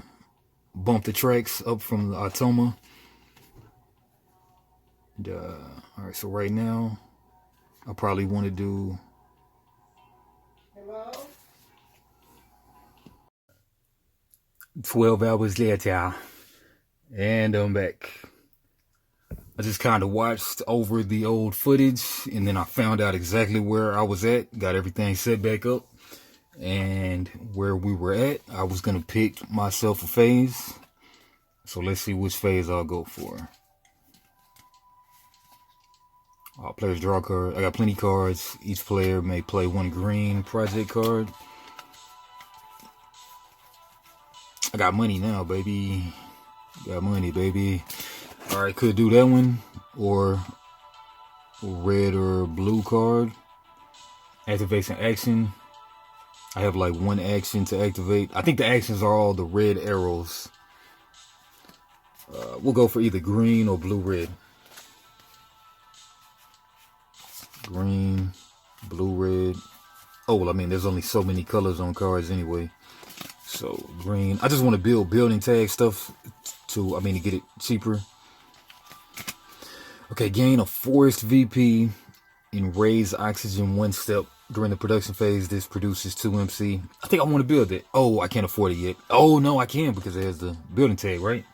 bump the tracks up from the Automa. And, all right. So right now, I probably want to do... Hello? 12 hours later. And I'm back. I just kind of watched over the old footage, and then I found out exactly where I was at, got everything set back up, and where we were at. I was going to pick myself a phase. So let's see which phase I'll go for. All players draw a card. I got plenty cards. Each player may play 1 green project card. I got money now, baby. Got money, baby. Alright, could do that one. Or red or blue card. Activation action. I have like 1 action to activate. I think the actions are all the red arrows. We'll go for either green or blue-red. Green, blue-red. Oh, well, I mean, there's only so many colors on cards anyway. So, green. I just want to build building tag stuff to get it cheaper. Okay, gain a forest VP and raise oxygen 1 step during the production phase. This produces 2 MC. I think I want to build it. Oh, I can't afford it yet. Oh, no, I can because it has the building tag, right?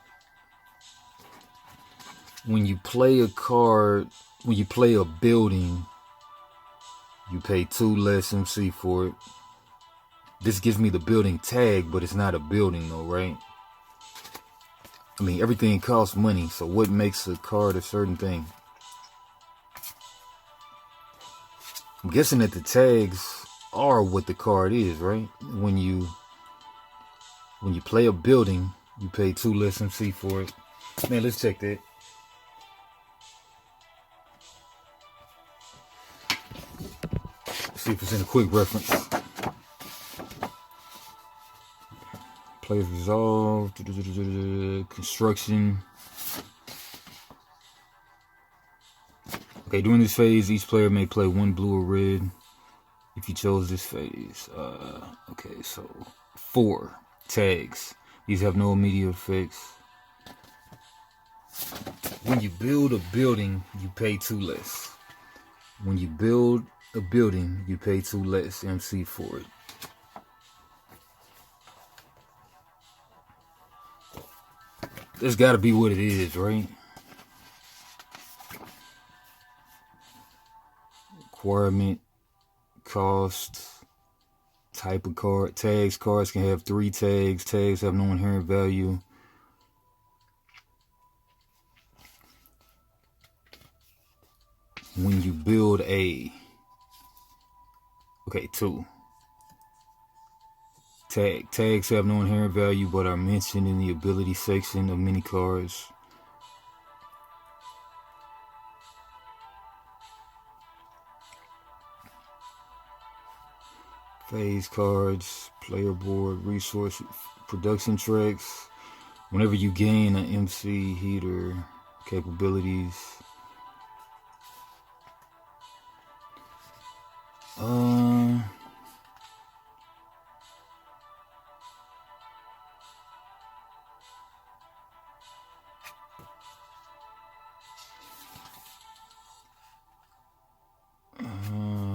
When you play a card, when you play a building, you pay 2 less MC for it. This gives me the building tag, but it's not a building though, right? I mean, everything costs money, so what makes a card a certain thing? I'm guessing that the tags are what the card is, right? When you play a building, you pay 2 less MC for it. Man, let's check that. See if it's in a quick reference. Players resolve. Construction. Okay, during this phase, each player may play 1 blue or red if you chose this phase. Okay, so 4 tags. These have no immediate effects. When you build a building, you pay 2 less. When you build a building, you pay 2 less MC for it. That's gotta be what it is, right? Requirement, cost, type of card, tags. Cards can have 3 tags. Tags have no inherent value. When you build a, okay, 2. Tags have no inherent value but are mentioned in the ability section of many cards. Phase cards, player board, resource, production tracks. Whenever you gain an MC heater capabilities.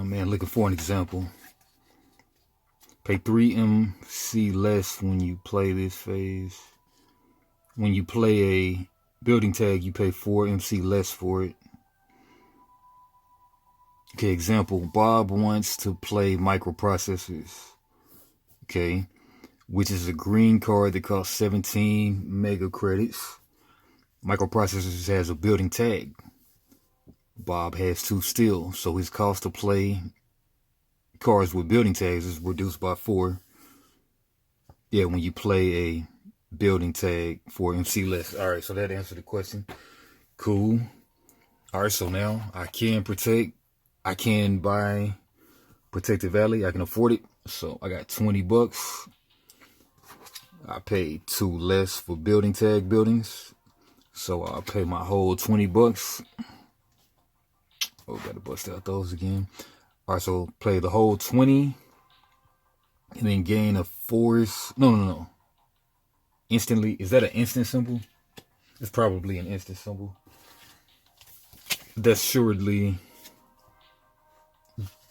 Man, looking for an example. Pay 3 MC less when you play this phase. When you play a building tag, you pay 4 MC less for it. Okay, example. Bob wants to play microprocessors. Okay, which is a green card that costs 17 mega credits. Microprocessors has a building tag. Bob has 2 still, so his cost to play cards with building tags is reduced by 4. Yeah, when you play a building tag for MC less. Alright, so that answered the question. Cool. Alright, so now I can buy Protective Valley. I can afford it. So I got 20 bucks. I paid 2 less for building tag buildings. So I'll pay my whole 20 bucks. Oh, gotta bust out those again. Alright, so play the whole 20 and then gain a force. No. Instantly. Is that an instant symbol? It's probably an instant symbol. That's surely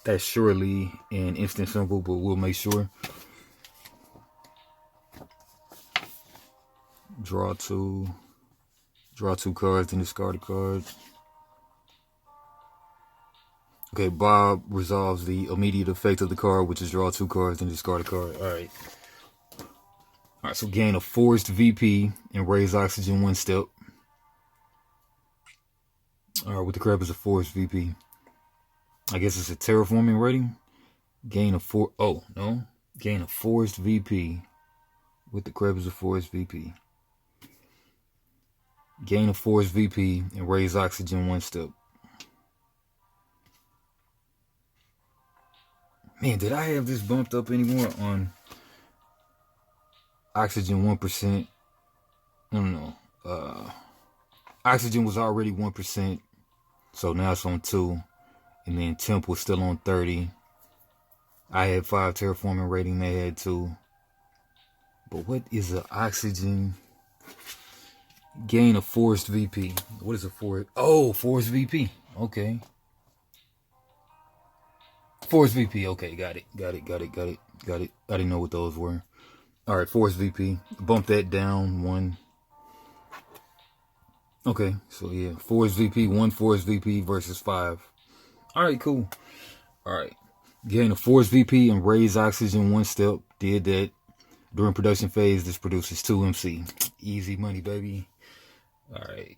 an instant symbol, but we'll make sure. Draw two cards, then discard a card. Okay, Bob resolves the immediate effect of the card, which is draw 2 cards and discard a card. Alright, so gain a forced VP and raise oxygen 1 step. Alright, with the crab is a forced VP. I guess it's a terraforming rating. Gain a forced VP. With the crab is a forced VP. Gain a forced VP and raise oxygen 1 step. Man, did I have this bumped up anymore on oxygen 1%? No. Oxygen was already 1%, so now it's on 2, and then temp was still on 30. I had 5 terraforming rating, they had 2. But what is an oxygen? Gain a forced VP. What is a forced? Oh, forced VP. Okay. Force VP, okay, got it. I didn't know what those were. Alright, Force VP. Bump that down 1. Okay, so yeah, Force VP, 1 Force VP versus 5. Alright, cool. Alright. Gain a force VP and raise oxygen 1 step. Did that. During production phase, this produces 2 MC. Easy money, baby. Alright.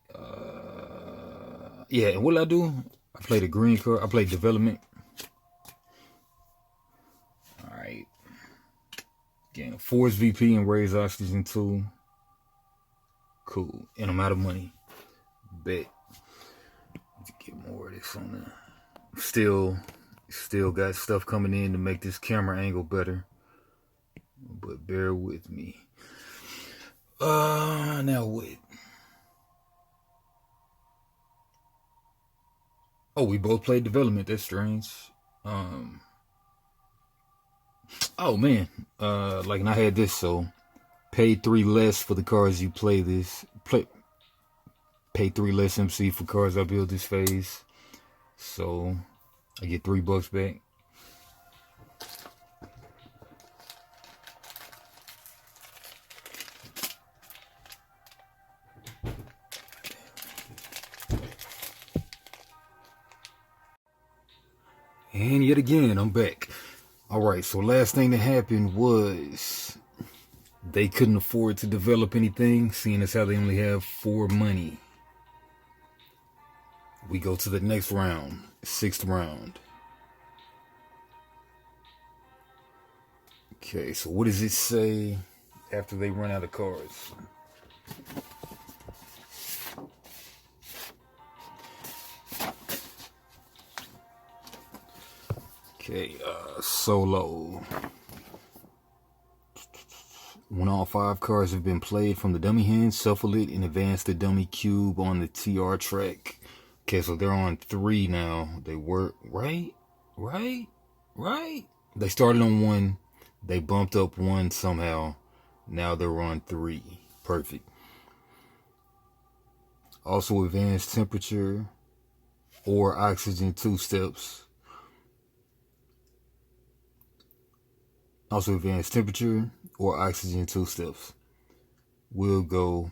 Yeah, and what did I do? I played a green card. I played development. Alright. Gain a force VP and raise oxygen 2. Cool. And I'm out of money. Bet. Need to get more of this on there. Still got stuff coming in to make this camera angle better. But bear with me. Now what? Oh, we both played development. That's strange. Oh man. Like, and I had this, so pay 3 less for the cards you play this. Pay 3 less MC for cards I build this phase. So I get $3 back. And yet again, I'm back. Alright, so last thing that happened was they couldn't afford to develop anything, seeing as how they only have 4 money. We go to the next round, 6th round. Okay, so what does it say after they run out of cards? Okay, solo. When all 5 cards have been played from the dummy hand, shuffle it and advance the dummy cube on the TR track. Okay, so they're on 3 now. They were, right? They started on 1. They bumped up 1 somehow. Now they're on 3. Perfect. Also advance temperature or oxygen 2 steps. Also advance temperature or oxygen 2 steps. We'll go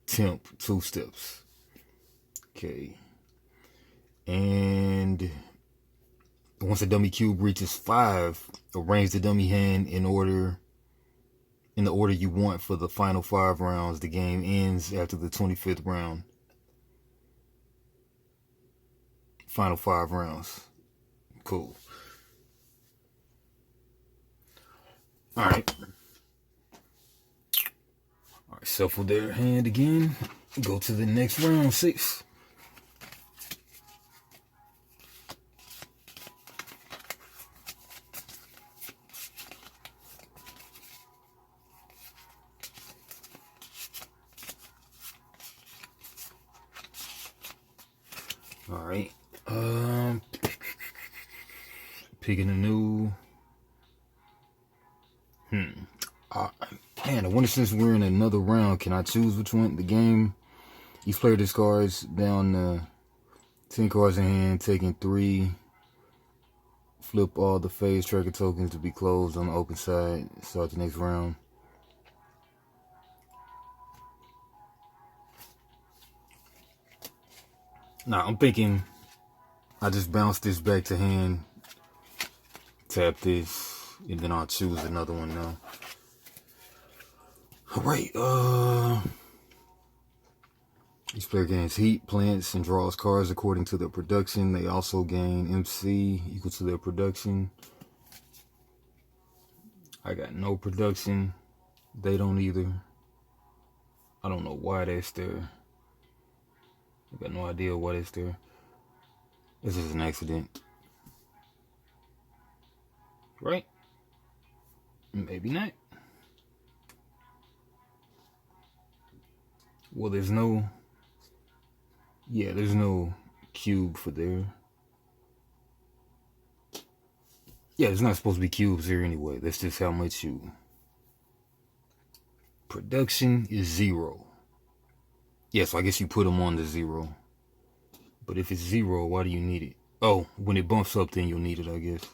temp 2 steps. Okay. And once the dummy cube reaches 5, arrange the dummy hand in the order you want for the final 5 rounds. The game ends after the 25th round. Final 5 rounds. Cool. Alright, shuffle their hand again. Go to the next round, 6. Alright. Picking a new. Man, I wonder, since we're in another round, can I choose which one? The game, each player discards down 10 cards in hand, taking 3. Flip all the phase tracker tokens to be closed on the open side. Start the next round. Now, I'm thinking I just bounce this back to hand, tap this, and then I'll choose another one now. Alright, each player gains heat, plants, and draws cards according to their production. They also gain MC equal to their production. I got no production. They don't either. I don't know why that's there. I got no idea why that's there. This is an accident. Right? Maybe not. Well, there's no cube for there. Yeah, there's not supposed to be cubes here anyway. That's just how much you. Production is 0. Yeah, so I guess you put them on to 0. But if it's 0, why do you need it? Oh, when it bumps up, then you'll need it, I guess.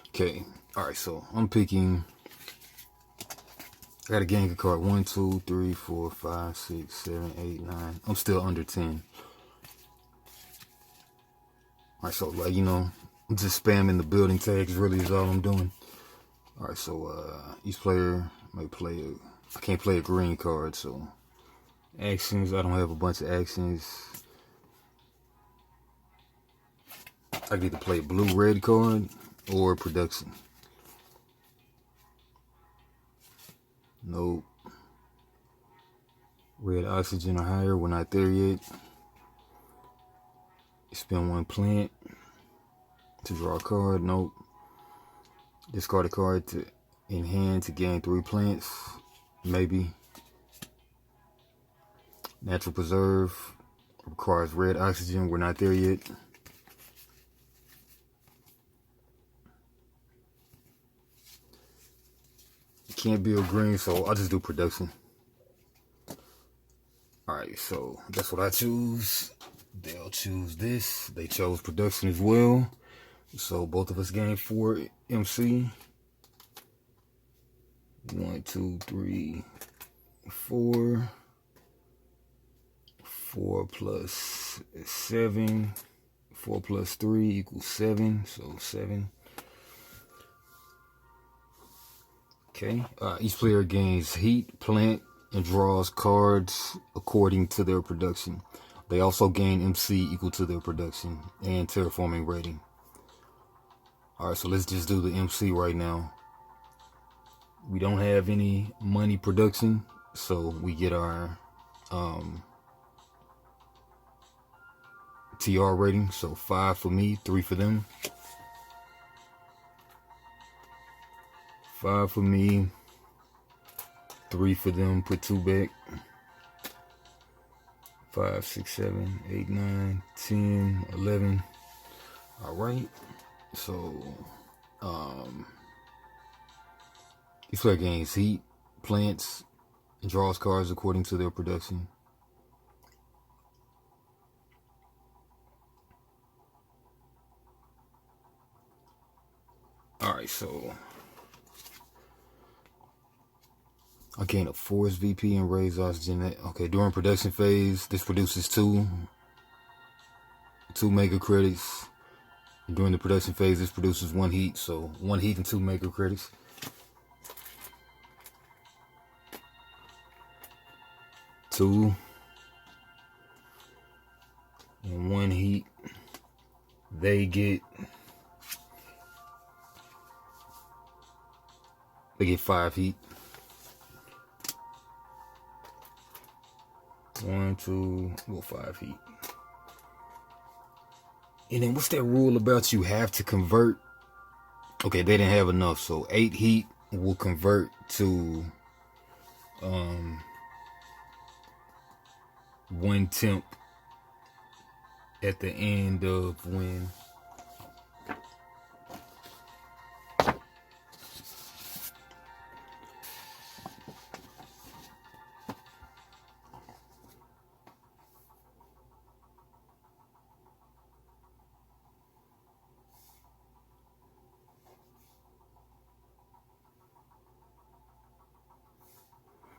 Okay, alright, so I'm picking. I got a gang of card. 1, 2, 3, 4, 5, 6, 7, 8, 9. I'm still under 10. Alright, so like, you know, I'm just spamming the building tags really is all I'm doing. Alright, so each player may play I can't play a green card, so actions, I don't have a bunch of actions. I can either play a blue-red card or production. Nope. Red oxygen or higher, we're not there yet. Spend one plant to draw a card, nope. Discard a card in hand to gain 3 plants, maybe. Natural preserve requires red oxygen, we're not there yet. Can't build green, so I'll just do production. Alright, so that's what I choose. They'll choose this. They chose production as well. So both of us gain 4 MC. 1, 2, 3, 4. 4 plus 7. 4 plus 3 equals 7. So 7. Okay. Each player gains heat, plant, and draws cards according to their production. They also gain MC equal to their production and terraforming rating. Alright, so let's just do the MC right now. We don't have any money production, so we get our TR rating. So 5 for me, 3 for them. 5 for me, 3 for them, put 2 back. 5, 6, 7, 8, 9, 10, 11. Alright, so each player gains heat, plants, and draws cards according to their production. Alright, so I gain a force VP and raise oxygen. Okay, during production phase, this produces 2 mega credits. During the production phase, this produces 1 heat, so 1 heat and 2 mega credits. Two and 1 heat. They get 5 heat. 1, 2, well, 5 heat. And then what's that rule about you have to convert? Okay, they didn't have enough, so 8 heat will convert to 1 temp at the end of when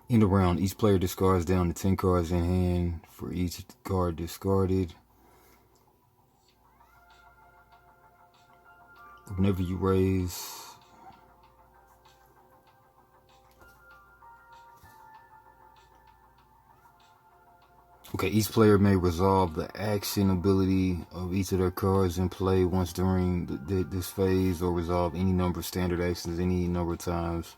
in the round, each player discards down to 10 cards in hand for each card discarded. Whenever you raise, okay, each player may resolve the action ability of each of their cards in play once during this phase, or resolve any number of standard actions any number of times.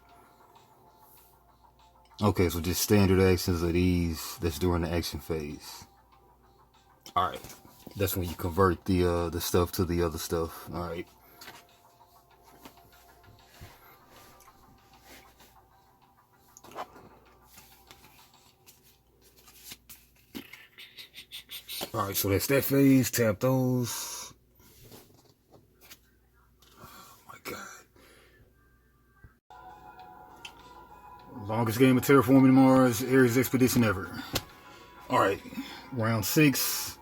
Okay, so just standard actions are these that's during the action phase. Alright, that's when you convert the stuff to the other stuff. Alright. Alright, so that's that phase. Tap those. Oh my god. Longest game of Terraforming Mars Ares Expedition ever. Alright, round 6.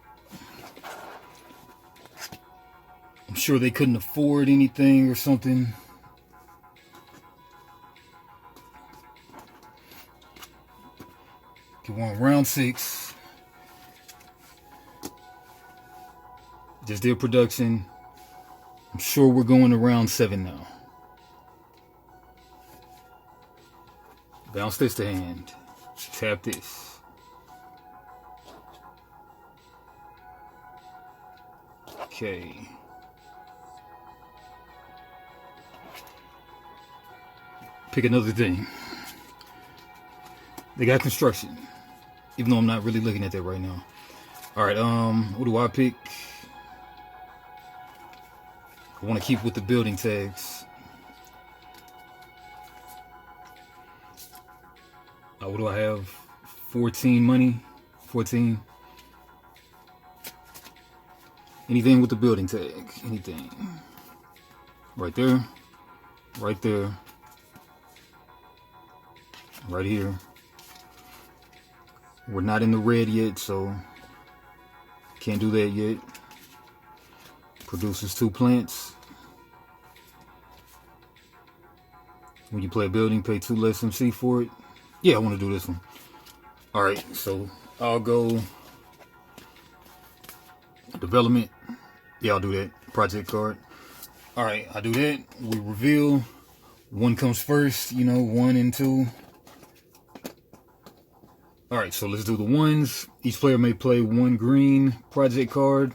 I'm sure they couldn't afford anything or something. Okay, we're on round 6. Just did production. I'm sure we're going to round 7 now. Bounce this to hand. Tap this. Okay. Pick another thing. They got construction. Even though I'm not really looking at that right now. Alright, what do I pick? I want to keep with the building tags. What do I have? 14 money? 14. Anything with the building tag. Anything. Right there. Right there. Right here. We're not in the red yet, so can't do that yet. Produces 2 plants. When you play a building, pay 2 less MC for it. Yeah, I want to do this one. Alright, so I'll go development. Yeah, I'll do that. Project card. Alright, I do that. We reveal. 1 comes first, 1 and 2. Alright, so let's do the ones. Each player may play 1 green project card.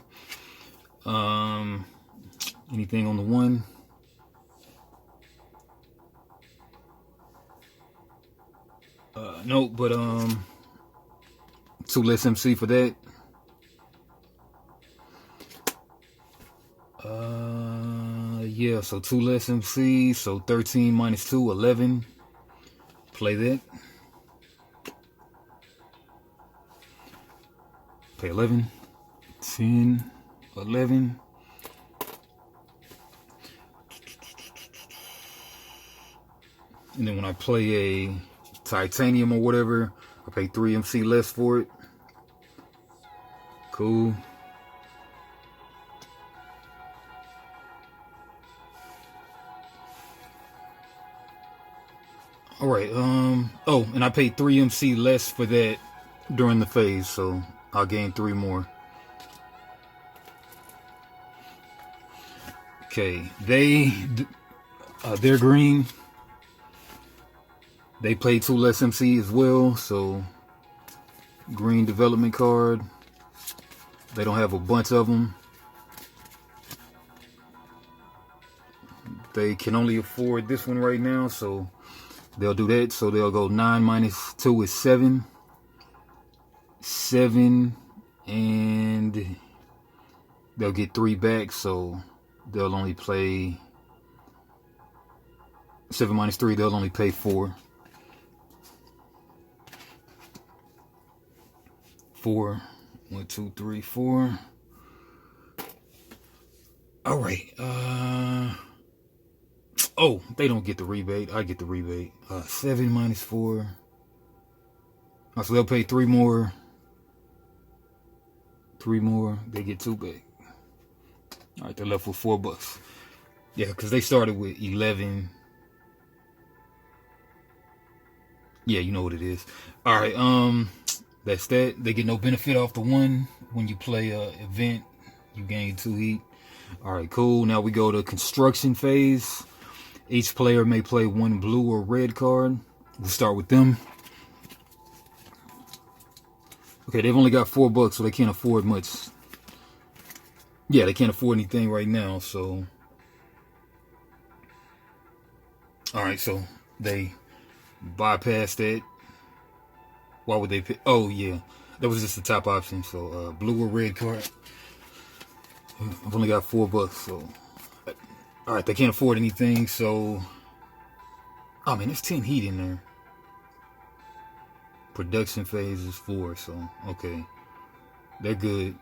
Anything on the 1? No, but 2 less MC for that. Yeah, so 2 less MC, so 13 minus 2, 11. Play that. Pay 11, 10, 11. And then when I play a titanium or whatever, I pay 3 MC less for it. Cool. Alright, oh, and I paid 3 MC less for that during the phase, so I'll gain 3 more. Okay, they're green. They play 2 less MC as well, so green development card. They don't have a bunch of them. They can only afford this one right now, so they'll do that. So they'll go 9 minus 2 is 7. 7, and they'll get 3 back, so they'll only play 7 minus 3, they'll only pay 4. 4. 1, 2, 3, 4. Alright, oh, they don't get the rebate. I get the rebate. 7 minus 4. So they'll pay 3 more. 3 more. They get 2 back. Alright, they're left with $4. Yeah, because they started with 11. Yeah, you know what it is. Alright, that's that. They get no benefit off the 1. When you play a event, you gain 2 heat. Alright, cool. Now we go to construction phase. Each player may play 1 blue or red card. We'll start with them. Okay, they've only got $4, so they can't afford much. Yeah, they can't afford anything right now, so. Alright, so they bypass that. Why would they pick? Oh, yeah. That was just the top option. So, blue or red card. I've only got $4, so. Alright, they can't afford anything, so. Oh, man, there's 10 heat in there. Production phase is 4, so. Okay. They're good.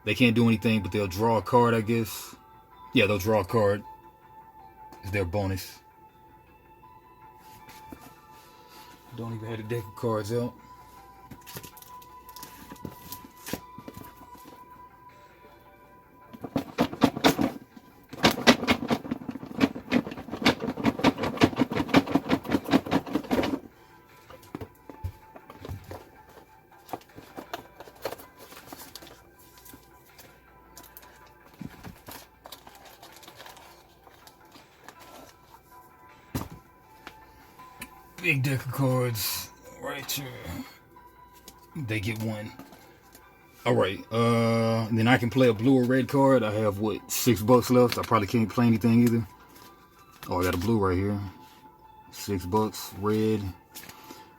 They can't do anything, but they'll draw a card, I guess. Yeah, they'll draw a card. It's their bonus. Don't even have the deck of cards out. big deck of cards right here. They get one. Alright, then I can play a blue or red card. I have, what, $6 left? I probably can't play anything either. Oh, I got a blue right here. $6, red.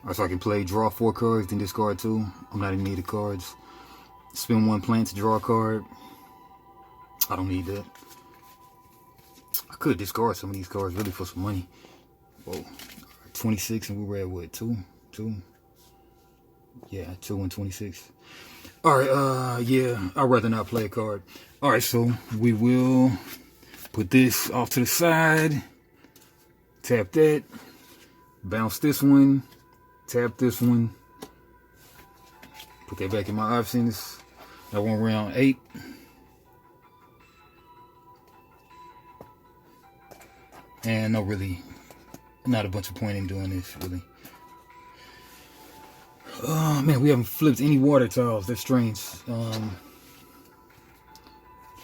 Alright, so I can play draw 4 cards, then discard 2. I'm not in need of cards. Spend 1 plant to draw a card. I don't need that. I could discard some of these cards really for some money. Whoa. 26 and we were at what? 2? Yeah, 2 and 26. Alright, yeah, I'd rather not play a card. Alright, so we will put this off to the side. Tap that. Bounce this one. Tap this one. Put that back in my options. That one round 8. And no, really, not a bunch of point in doing this, really. Oh man, we haven't flipped any water tiles. That's strange.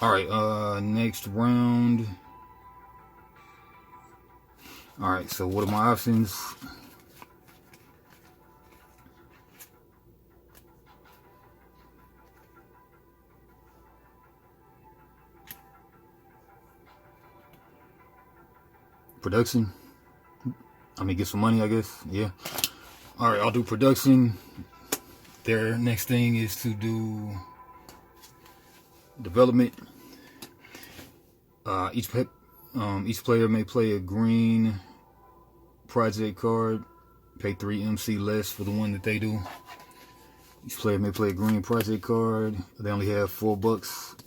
Alright, next round. Alright, so what are my options? Production. I mean, get some money, I guess. Yeah. Alright, I'll do production. Their next thing is to do development. Each player may play a green project card. Pay 3 MC less for the one that they do. Each player may play a green project card. They only have $4.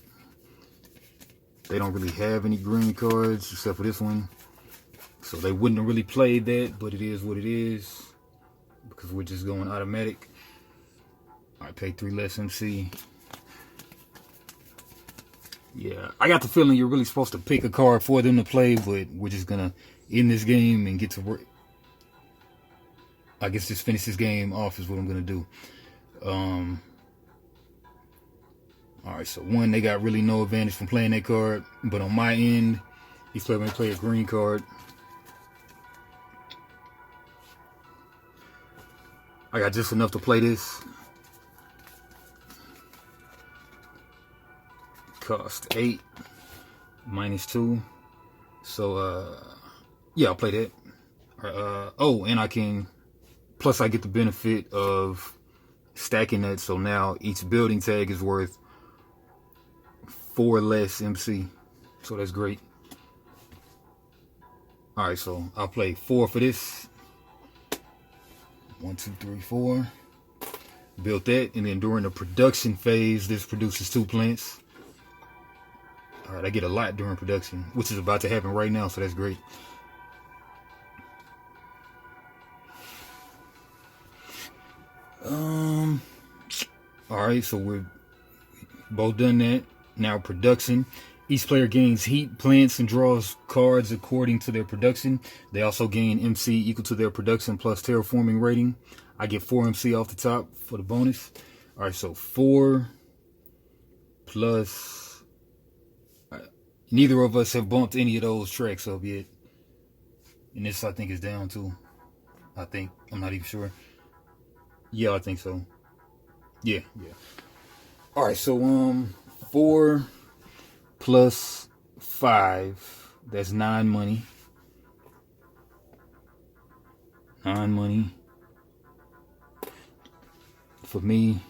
They don't really have any green cards except for this one. So they wouldn't have really played that, but it is what it is. Because we're just going automatic. I pay 3 less MC. Yeah, I got the feeling you're really supposed to pick a card for them to play, but we're just gonna end this game and get to work. I guess just finish this game off is what I'm gonna do. Alright, so one, they got really no advantage from playing that card, but on my end, each player may play a green card. I got just enough to play this. Cost 8 minus 2. So yeah, I'll play that. Oh, and I can, plus I get the benefit of stacking that, so now each building tag is worth 4 less MC. So that's great. Alright, so I'll play 4 for this. 1, 2, 3, 4. Built that, and then during the production phase, this produces 2 plants. Alright, I get a lot during production, which is about to happen right now, so that's great. Alright, so we're both done that. Now production. Each player gains heat, plants, and draws cards according to their production. They also gain MC equal to their production plus terraforming rating. I get 4 MC off the top for the bonus. Alright, so 4 plus... Neither of us have bumped any of those tracks up yet. And this, I think, is down too. I think. I'm not even sure. Yeah, I think so. Yeah. Alright, so 4 plus 5. That's 9 money. 9 money. For me.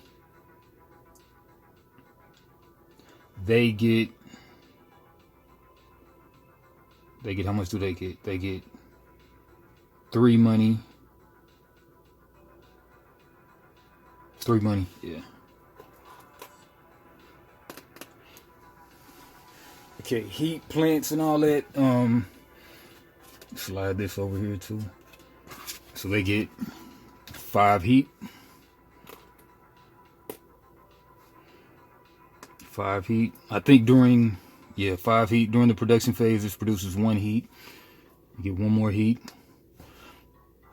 They get, how much do they get? They get 3 money. 3 money, yeah. Okay, heat, plants, and all that. Slide this over here too. So they get 5 heat. 5 heat. I think during, 5 heat. During the production phase, this produces 1 heat. You get 1 more heat.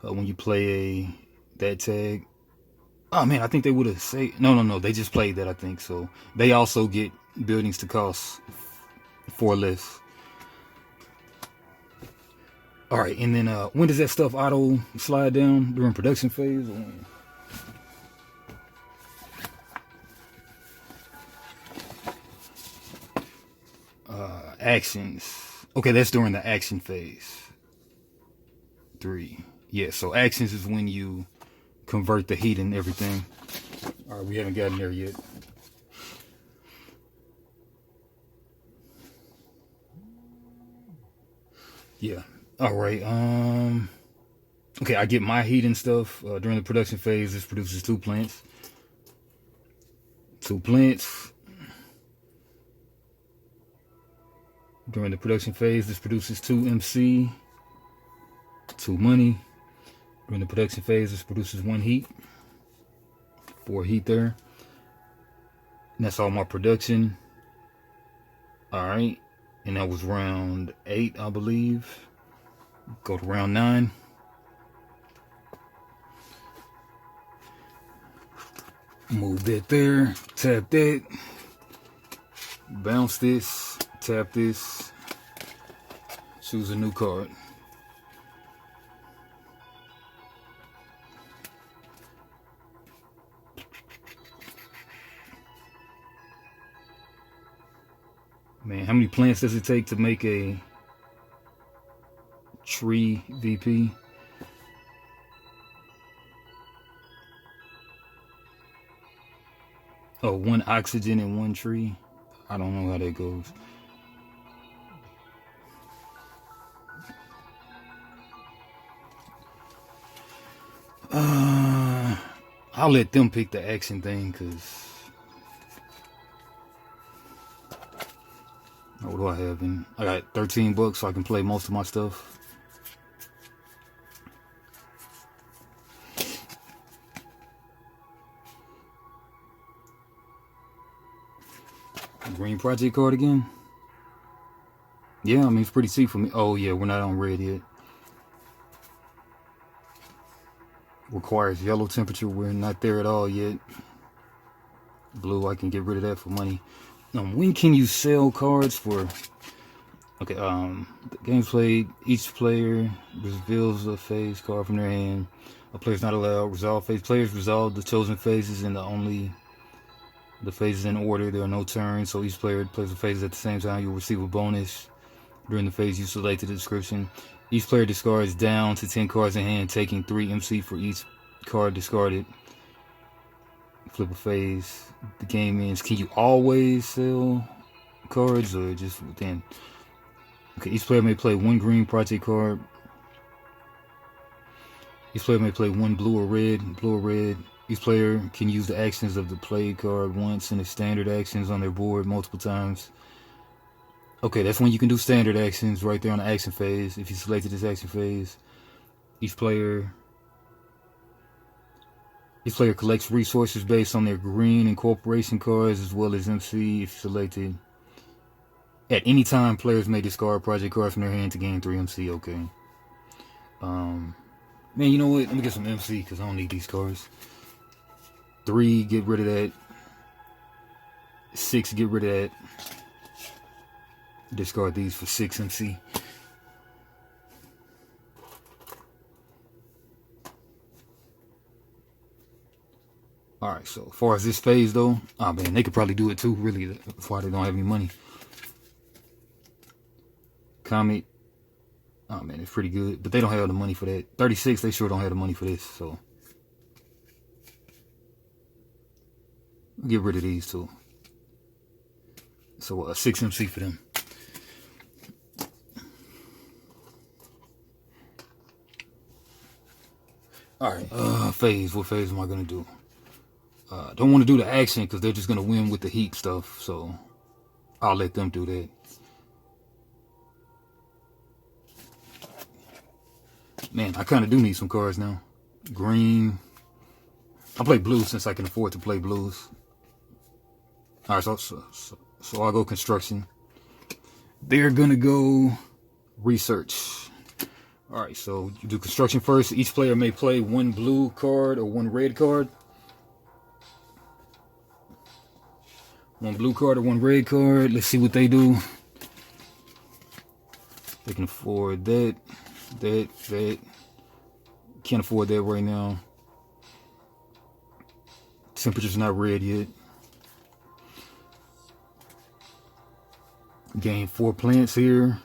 When you play that tag. Oh man, I think they would have said, no, they just played that, I think. So they also get buildings to cost 4 less. All right, and then when does that stuff auto slide down during production phase? Actions. Okay, that's during the action phase. 3. Yeah, so actions is when you convert the heat and everything. All right, we haven't gotten there yet. Yeah. All right. Okay, I get my heat and stuff during the production phase. This produces 2 plants. 2 plants. During the production phase, this produces 2 MC, 2 money. During the production phase, this produces 1 heat. 4 heat there. And that's all my production. All right. And that was round 8, I believe. Go to round 9. Move that there. Tap that. Bounce this. Tap this. Choose a new card. Man, how many plants does it take to make a tree VP? Oh, 1 oxygen and 1 tree. I don't know how that goes. I'll let them pick the action thing, cause what do I have in? I got $13, so I can play most of my stuff. Green project card again. Yeah, I mean it's pretty cheap for me. Oh yeah, we're not on red yet. Requires yellow temperature. We're not there at all yet. Blue, I can get rid of that for money. When can you sell cards for? Okay, the game's played. Each player reveals a phase card from their hand. A player's not allowed resolve phase. Players resolve the chosen phases in the phases in order. There are no turns, so each player plays the phases at the same time. You'll receive a bonus during the phase you selected the description. Each player discards down to 10 cards in hand, taking 3 MC for each card discarded. Flip a phase. The game ends. Can you always sell cards or just within? Okay, each player may play 1 green project card. Each player may play 1 blue or red. Blue or red. Each player can use the actions of the played card once and the standard actions on their board multiple times. Okay, that's when you can do standard actions right there on the action phase. If you selected this action phase, each player collects resources based on their green incorporation cards as well as MC if selected. At any time, players may discard project cards from their hand to gain 3 MC. Okay. Man, you know what? Let me get some MC because I don't need these cards. 3, get rid of that. 6, get rid of that. Discard these for 6 MC. Alright, so as far as this phase though, oh man, they could probably do it too, really. That's why they don't have any money. Comet. Oh man, it's pretty good. But they don't have the money for that. 36, they sure don't have the money for this, so. Get rid of these too. So 6 MC for them. Alright, phase. What phase am I gonna do? Don't want to do the action because they're just gonna win with the heat stuff, so I'll let them do that. Man, I kind of do need some cards now. Green. I'll play blue since I can afford to play blues. Alright, so I'll go construction. They're gonna go research. Alright, so you do construction first. Each player may play 1 blue card or 1 red card. 1 blue card or 1 red card. Let's see what they do. They can afford that. That can't afford that right now. Temperature's not red yet. Gain 4 plants here.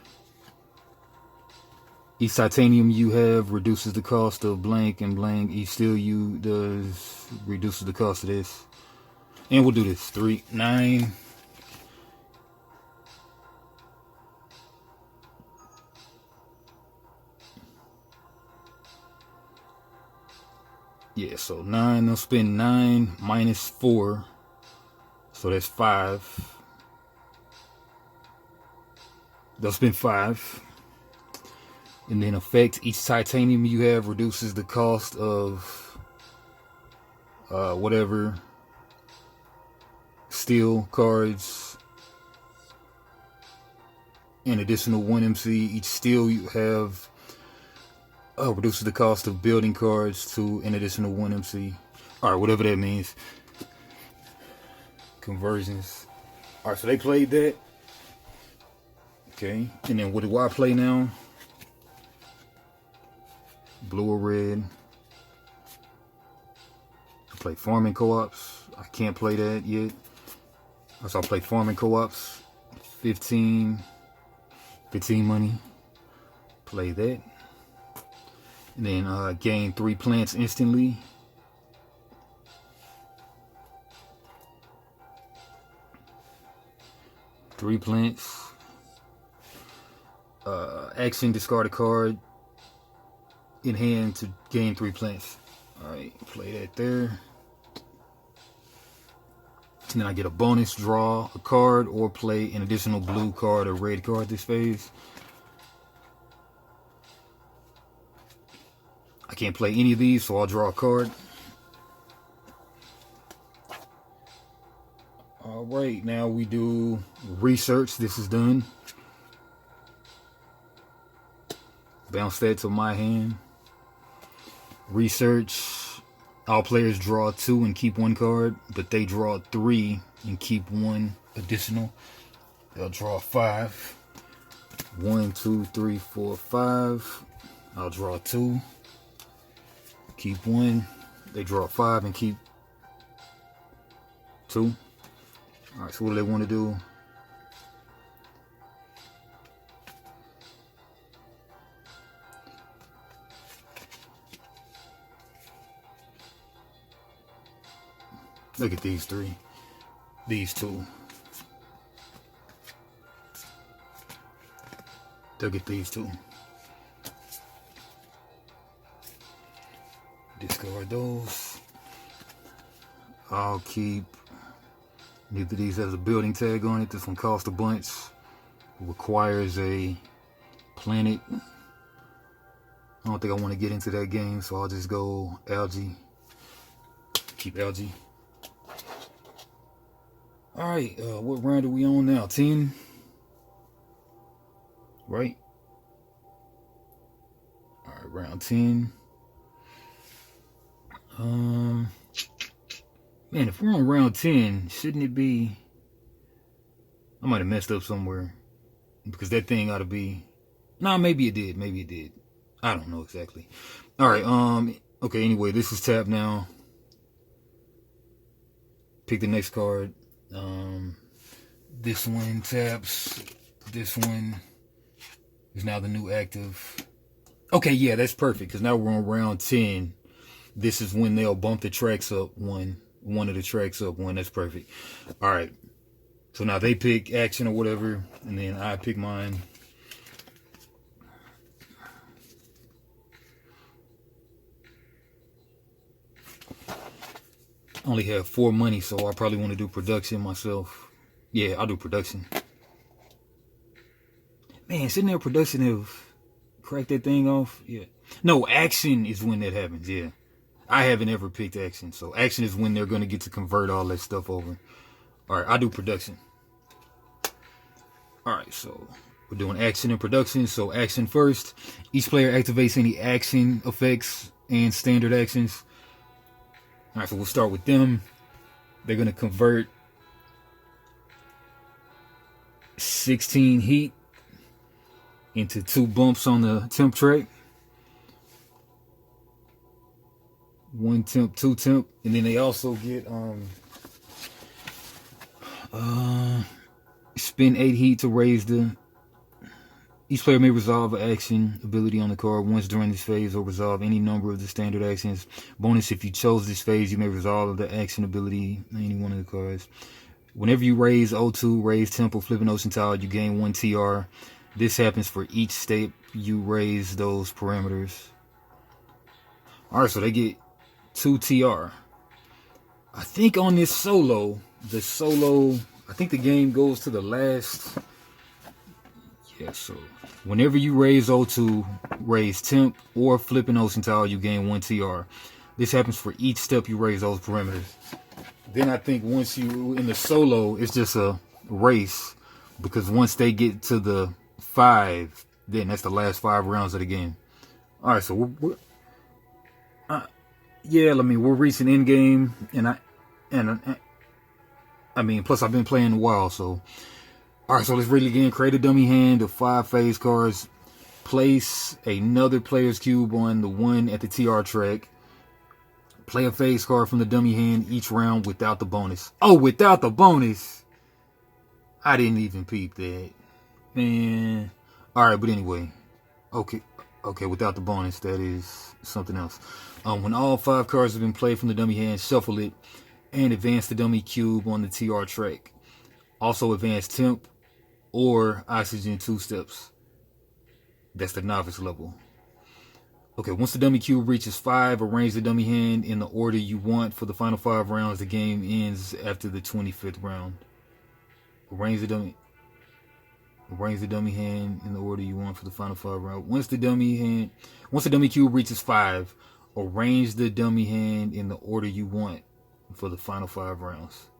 Each titanium you have reduces the cost of blank and blank. Each steel you does reduces the cost of this. And we'll do this. 3, 9. Yeah, so 9. They'll spend 9 minus 4. So that's 5. They'll spend 5. And then effect, each titanium you have reduces the cost of whatever steel cards. An additional 1 MC. Each steel you have reduces the cost of building cards to an additional 1 MC. Alright, whatever that means. Conversions. Alright, so they played that. Okay, and then what do I play now? Blue or red. I play farming co-ops. I can't play that yet. So I'll play farming co-ops. 15 money. Play that. And then gain 3 plants instantly. Three plants. Action, discard a card in hand to gain 3 plants. Alright, play that there. And then I get a bonus, draw a card or play an additional blue card or red card this phase. I can't play any of these, so I'll draw a card. Alright, now we do research. This is done. Bounce that to my hand. Research. All players draw 2 and keep 1 card, but they draw 3 and keep 1 additional. They'll draw 5. 1, 2, 3, 4, 5. I'll draw 2. Keep 1. They draw 5 and keep 2. Alright, so what do they want to do? Look at these 3. These 2. Look at these 2. Discard those. I'll keep neither of these has a building tag on it. This one costs a bunch. Requires a planet. I don't think I want to get into that game, so I'll just go algae. Keep algae. Alright, what round are we on now? 10? Right? Alright, round 10. Man, if we're on round 10, shouldn't it be... I might have messed up somewhere. Because that thing ought to be... Nah, maybe it did. Maybe it did. I don't know exactly. Alright, okay, anyway, this is tapped now. Pick the next card. This one taps. This one is now the new active. Okay, yeah, that's perfect, because now we're on round 10. This is when they'll bump the tracks up one of the tracks up one. That's perfect. All right. So now they pick action or whatever, and then I pick mine. I only have 4 money, so I probably want to do production myself. Yeah, I'll do production. Man, shouldn't there production have cracked that thing off? Yeah. No, action is when that happens. Yeah. I haven't ever picked action. So action is when they're going to get to convert all that stuff over. All right, I'll do production. All right, so we're doing action and production. So action first. Each player activates any action effects and standard actions. All right, so we'll start with them. They're going to convert 16 heat into 2 bumps on the temp track. 1 temp, 2 temp, and then they also get spend 8 heat to raise the. Each player may resolve an action ability on the card once during this phase, or resolve any number of the standard actions. Bonus: if you chose this phase, you may resolve the action ability on any one of the cards. Whenever you raise O2, raise temp, or flip an ocean tile, you gain 1 TR. This happens for each step you raise those parameters. Alright, so they get 2 TR. I think on this solo, I think the game goes to the last. Yeah, so whenever you raise O2, raise temp, or flip an ocean tile, you gain 1 TR. This happens for each step you raise those parameters. Then I think once you, in the solo, it's just a race, because once they get to the 5, then that's the last 5 rounds of the game. Alright, so we're reaching end game, and plus I've been playing a while, so. Alright, so let's read it again. Create a dummy hand of 5 phase cards. Place another player's cube on the one at the TR track. Play a phase card from the dummy hand each round without the bonus. Oh, without the bonus! I didn't even peep that. Man. Alright, but anyway. Okay, without the bonus, that is something else. When all 5 cards have been played from the dummy hand, shuffle it and advance the dummy cube on the TR track. Also advance temp or oxygen 2 steps. That's the novice level. Okay, once the dummy cube reaches 5, arrange the dummy hand in the order you want for the final 5 rounds. The game ends after the 25th round. Arrange the dummy hand in the order you want for the final 5 rounds. Once the dummy cube reaches 5, arrange the dummy hand in the order you want for the final 5 rounds.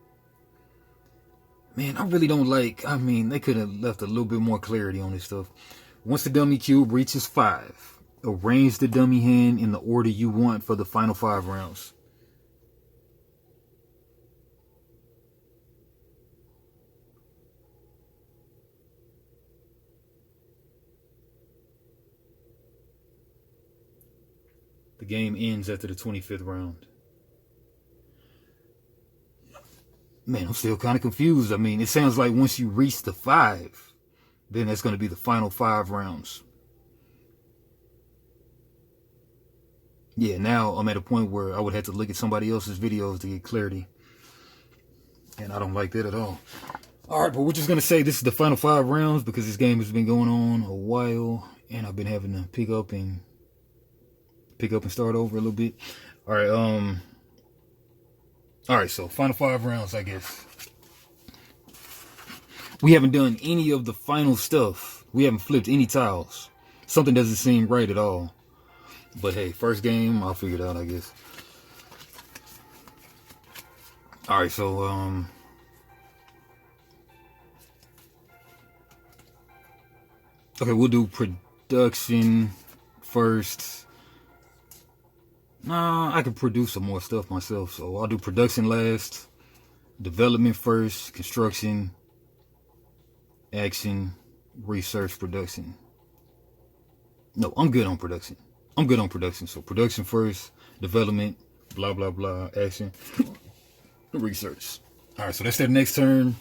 Man, I really don't like. They could have left a little bit more clarity on this stuff. Once the dummy cube reaches 5, arrange the dummy hand in the order you want for the final 5 rounds. The game ends after the 25th round. Man, I'm still kind of confused. It sounds like once you reach the 5, then that's going to be the final 5 rounds. Yeah, now I'm at a point where I would have to look at somebody else's videos to get clarity. And I don't like that at all. Alright, but we're just going to say this is the final 5 rounds because this game has been going on a while. And I've been having to pick up and start over a little bit. Alright, so final 5 rounds, I guess. We haven't done any of the final stuff. We haven't flipped any tiles. Something doesn't seem right at all. But hey, first game, I'll figure it out, I guess. Alright, so, okay, we'll do production first. I can produce some more stuff myself, so I'll do production last, development first, construction, action, research, production. No, I'm good on production. So production first, development, blah, blah, blah, action, research. Alright, so that's that next turn.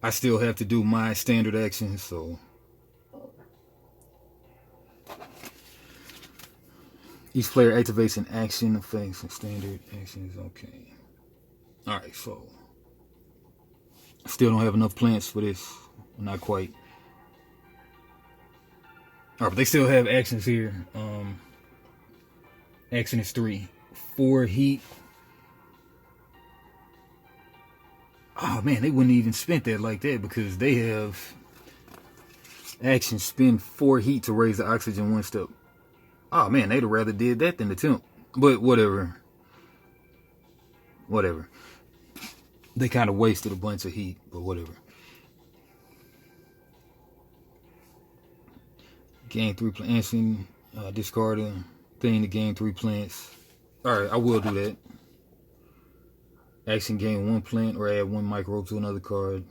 I still have to do my standard actions, so each player activates an action effects and standard actions. Okay. Alright, so I still don't have enough plants for this. Not quite. Alright, but they still have actions here. Action is 3. 4 heat. Oh man, they wouldn't even spent that like that because they have action spend 4 heat to raise the oxygen 1 step. Oh man, they'd have rather did that than the temp. But whatever. They kind of wasted a bunch of heat, but whatever. Gain 3 plants. Discard a thing to gain 3 plants. Alright, I will do that. Action gain 1 plant or add 1 microbe to another card.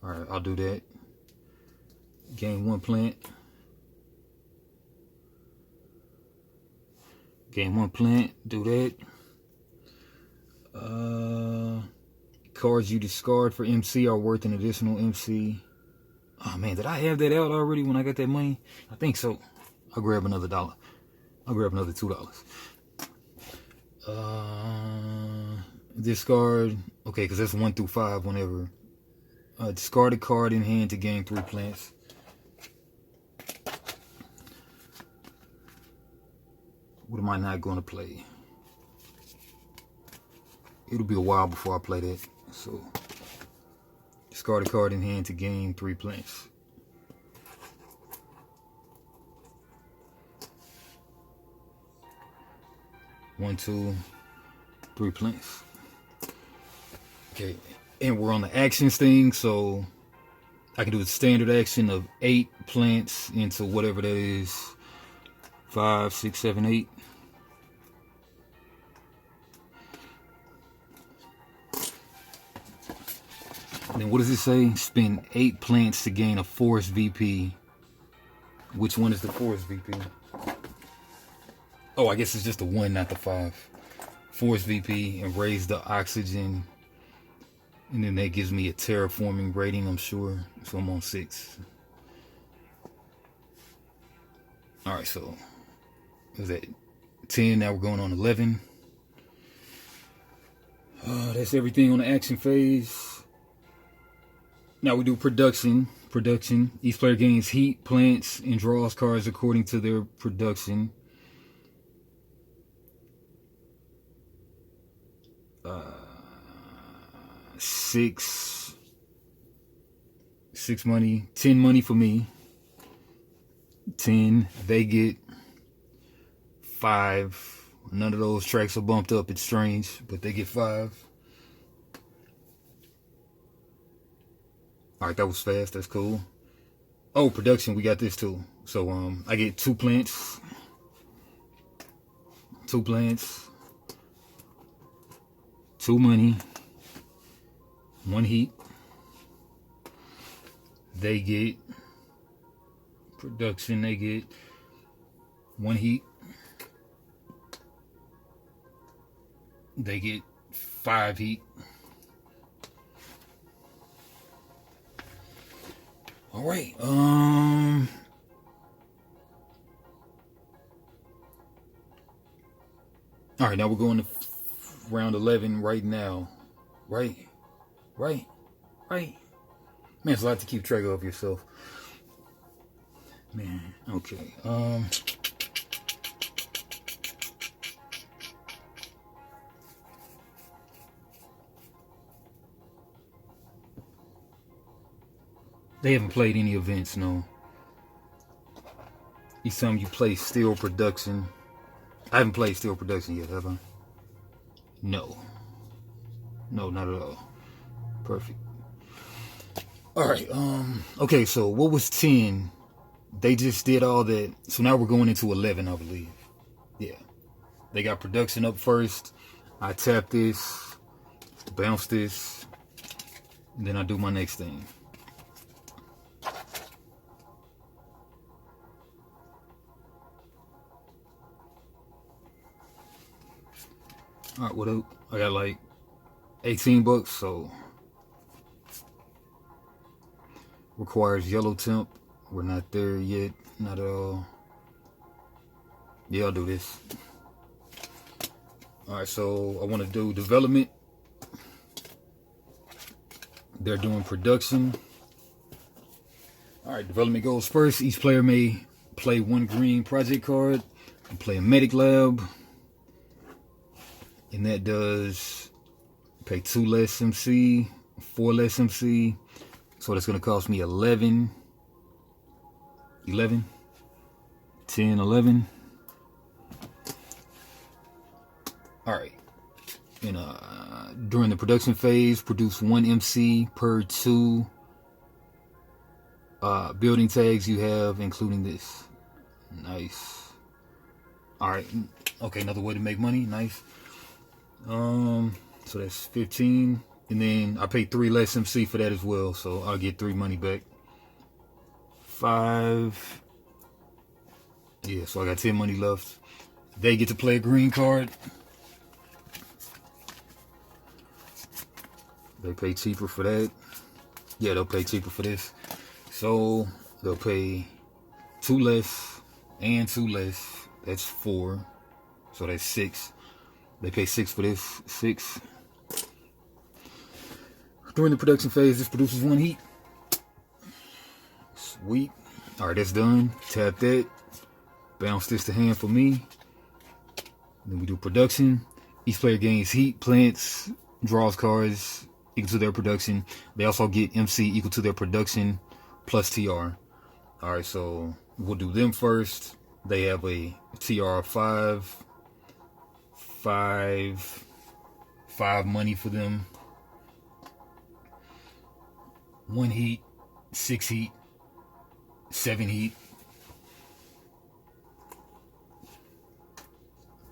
Alright, I'll do that. Gain 1 plant. Gain 1 plant, do that. Cards you discard for MC are worth an additional MC. Oh man, did I have that out already when I got that money? I think so. I'll grab another $1. I'll grab another $2. Discard. Okay, because that's 1 through 5 whenever. Discard a card in hand to gain 3 plants. What am I not going to play? It'll be a while before I play that. So, discard a card in hand to gain 3 plants. One, 2, 3 plants. Okay, and we're on the actions thing, so I can do a standard action of 8 plants into whatever that is. 5, 6, 7, 8. And then what does it say? Spend 8 plants to gain a forest VP. Which one is the forest VP? Oh, I guess it's just the 1, not the 5. Force VP and raise the oxygen. And then that gives me a terraforming rating, I'm sure. So I'm on 6. Alright, so was that 10? Now we're going on 11. That's everything on the action phase. Now we do production. Each player gains heat, plants, and draws cards according to their production. Six money, 10 money for me. 10. They get 5. None of those tracks are bumped up. It's strange, but they get 5. All right, that was fast. That's cool. Oh, production, we got this too. So I get 2 plants. 2 plants. 2 money. 1 heat. They get production. They get 1 heat. They get 5 heat. All right. All right. Now we're going to round 11 right now. Right. Man, it's a lot to keep track of yourself. Man. Okay. They haven't played any events, no. Each time you play Steel Production. I haven't played Steel Production yet, have I? No. No, not at all. Perfect. Alright, okay, so what was 10? They just did all that. So now we're going into 11, I believe. Yeah. They got production up first. I tap this, bounce this, and then I do my next thing. Alright, what up? I got like $18, so requires yellow temp. We're not there yet, not at all. Yeah, I'll do this. Alright, so I want to do development. They're doing production. Alright, development goes first. Each player may play 1 green project card and play a medic lab. And that does pay 2 less MC, 4 less MC. So that's going to cost me 11, 10, 11. All right. And during the production phase, produce 1 MC per 2 building tags you have, including this. Nice. All right. Okay, another way to make money. Nice. So that's 15, and then I pay 3 less MC for that as well, so I'll get 3 money back. 5. Yeah, so I got 10 money left. They get to play a green card. They pay cheaper for that. Yeah, they'll pay cheaper for this. So they'll pay 2 less and 2 less. That's 4. So that's 6. They pay 6 for this. 6. During the production phase, this produces 1 heat. Sweet. Alright, that's done. Tap that. Bounce this to hand for me. Then we do production. Each player gains heat, plants, draws cards equal to their production. They also get MC equal to their production plus TR. Alright, so we'll do them first. They have a TR of 5. 5 money for them. 1 heat, 6 heat, 7 heat.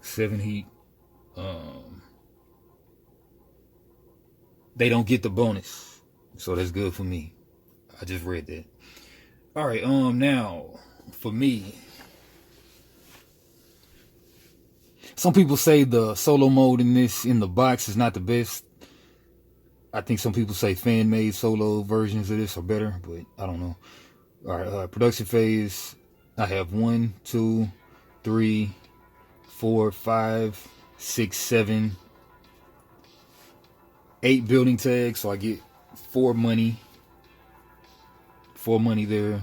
7 heat. They don't get the bonus, so that's good for me. I just read that. All right. Now for me, some people say the solo mode in the box is not the best. I think some people say fan-made solo versions of this are better, but I don't know. All right. Production phase. I have 1, 2, 3, 4, 5, 6, 7, 8 building tags, so I get 4 money. 4 money there.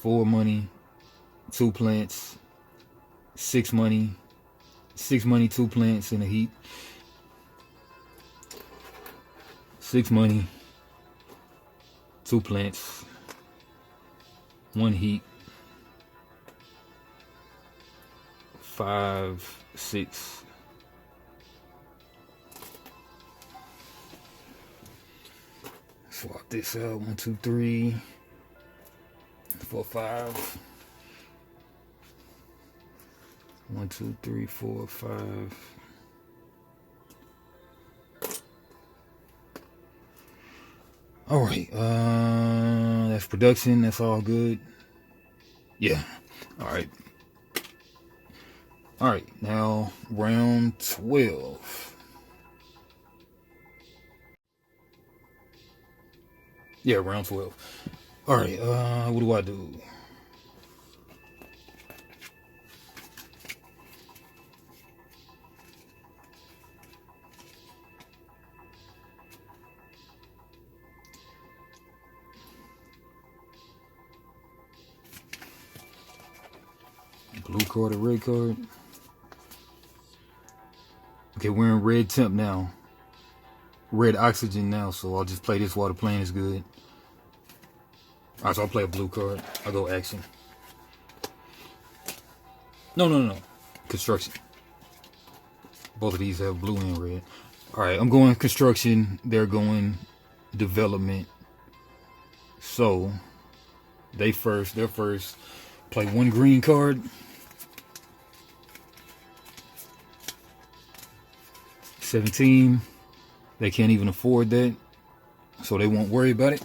4 money. 2 plants. 6 money. 6 money, 2 plants in a heat. 6 money. 2 plants. 1 heat. 5, 6. Swap this out. 1, 2, 3, 4, 5. 1, 2, 3, 4, 5. All right. That's production. That's all good. Yeah. All right. All right. Now round 12. Yeah, round 12. All right, what do I do? Blue card or red card? Okay, we're in red temp now. Red oxygen now, so I'll just play this while the plan is good. Alright, so I'll play a blue card. I'll go action. No. Construction. Both of these have blue and red. Alright, I'm going construction. They're going development. So, they're first. Play 1 green card. 17. They can't even afford that, so they won't worry about it.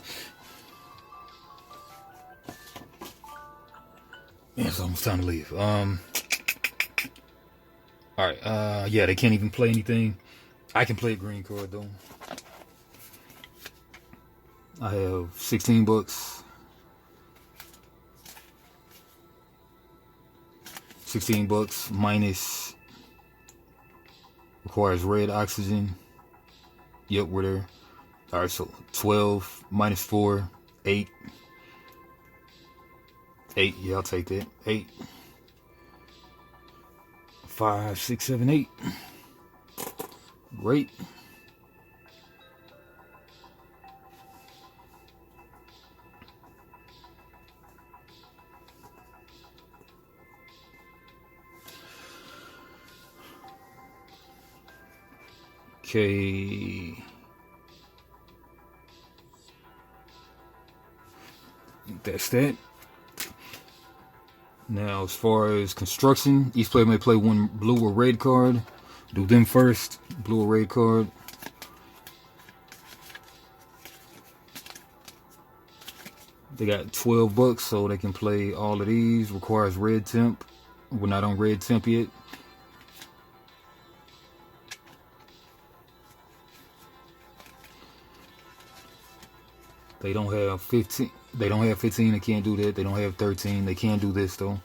Yeah, it's almost time to leave. All right. Yeah, they can't even play anything. I can play a green card though. I have 16 bucks. 16 bucks minus requires red oxygen. Yep, we're there. All right, so 12 minus 4, 8. 8, yeah, I'll take that. 8. 5, 6, 7, 8. Great. Okay. That's that. Now, as far as construction, each player may play 1 blue or red card. Do them first. Blue or red card. They got 12 bucks, so they can play all of these. Requires red temp. We're not on red temp yet. They don't have 15. They don't have 15. They can't do that. They don't have 13. They can do this though.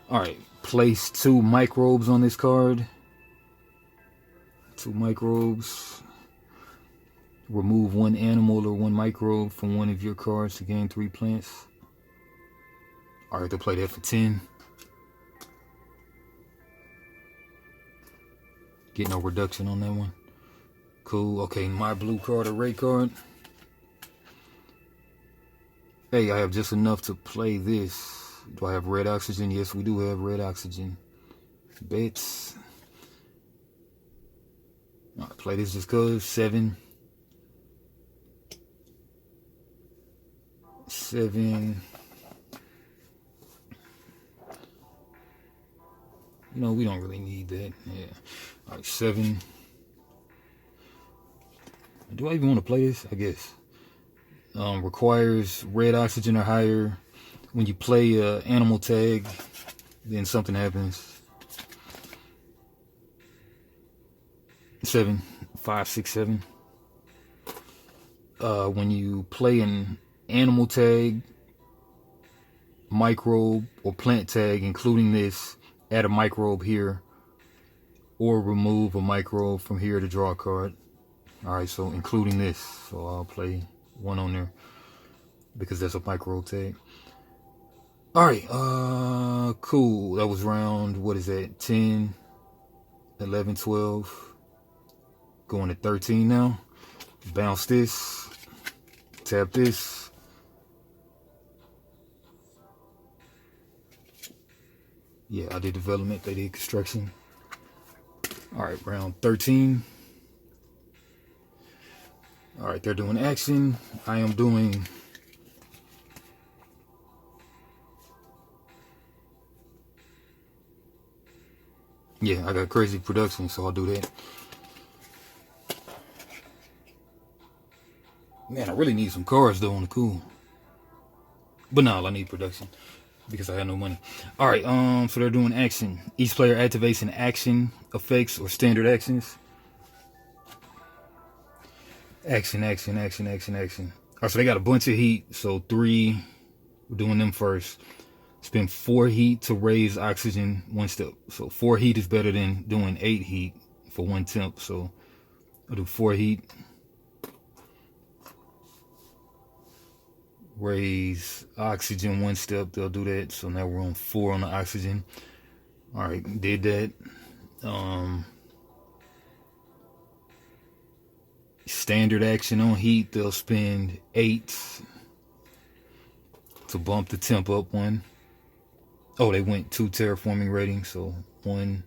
All right. Place 2 microbes on this card. 2 microbes. Remove 1 animal or 1 microbe from one of your cards to gain 3 plants. All right. They'll play that for 10. Get no reduction on that one. Cool. Okay. My blue card or red card. Hey, I have just enough to play this. Do I have red oxygen? Yes, we do have red oxygen. Bets. All right, play this just cause. 7. 7. You know, we don't really need that. Yeah. All right, 7. Do I even want to play this? I guess. Requires red oxygen or higher. When you play animal tag, then something happens. 7, 5, 6, 7. When you play an animal tag, microbe, or plant tag, including this, add a microbe here, or remove a microbe from here to draw a card. All right, so including this, so I'll play 1 on there because that's a microbe tag. All right, cool. That was round, what is that? 10, 11, 12. Going to 13 now. Bounce this. Tap this. Yeah, I did development. They did construction. All right, round 13. All right, they're doing action. I am doing... Yeah, I got crazy production, so I'll do that. Man, I really need some cards, though, on the cool. But no, I need production because I have no money. All right, so they're doing action. Each player activates an action, effects, or standard actions. Action, action, action, action, action. All right, so they got a bunch of heat. So 3, we're doing them first. Spend 4 heat to raise oxygen 1 step. So 4 heat is better than doing 8 heat for 1 temp. So I'll do 4 heat. Raise oxygen 1 step. They'll do that. So now we're on 4 on the oxygen. All right, did that. Standard action on heat, they'll spend 8 to bump the temp up 1. Oh, they went 2 terraforming ratings, so 1,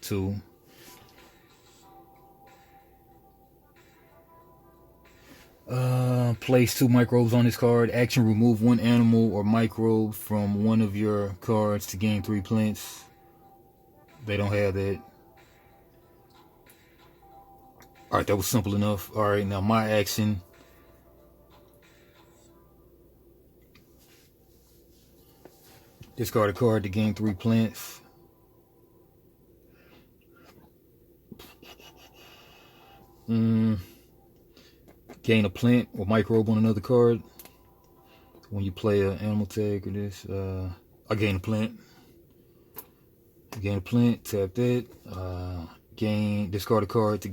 2. Place 2 microbes on this card. Action, remove 1 animal or microbe from one of your cards to gain 3 plants. They don't have that. Alright, that was simple enough. Alright, now my action. Discard a card to gain 3 plants. Gain a plant or microbe on another card. When you play an animal tag or this, I gain a plant. Gain a plant, tap that. Discard a card to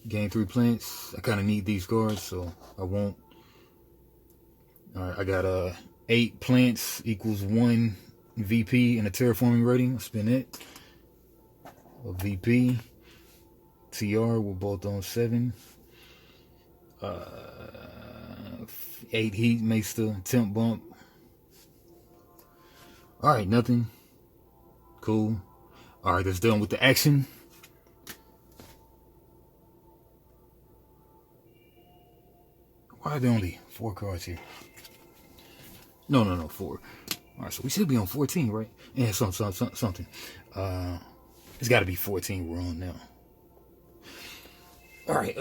gain 3 plants. I kind of need these cards, so I won't. All right, I got 8 plants equals 1 VP and a terraforming rating. I'll spin it. A VP, TR. We're both on 7. 8 heat makes the temp bump. All right, nothing. Cool. All right, that's done with the action. Why are there only 4 cards here? No, 4. All right, so we should be on 14, right? Yeah, something. It's got to be 14 we're on now. All right,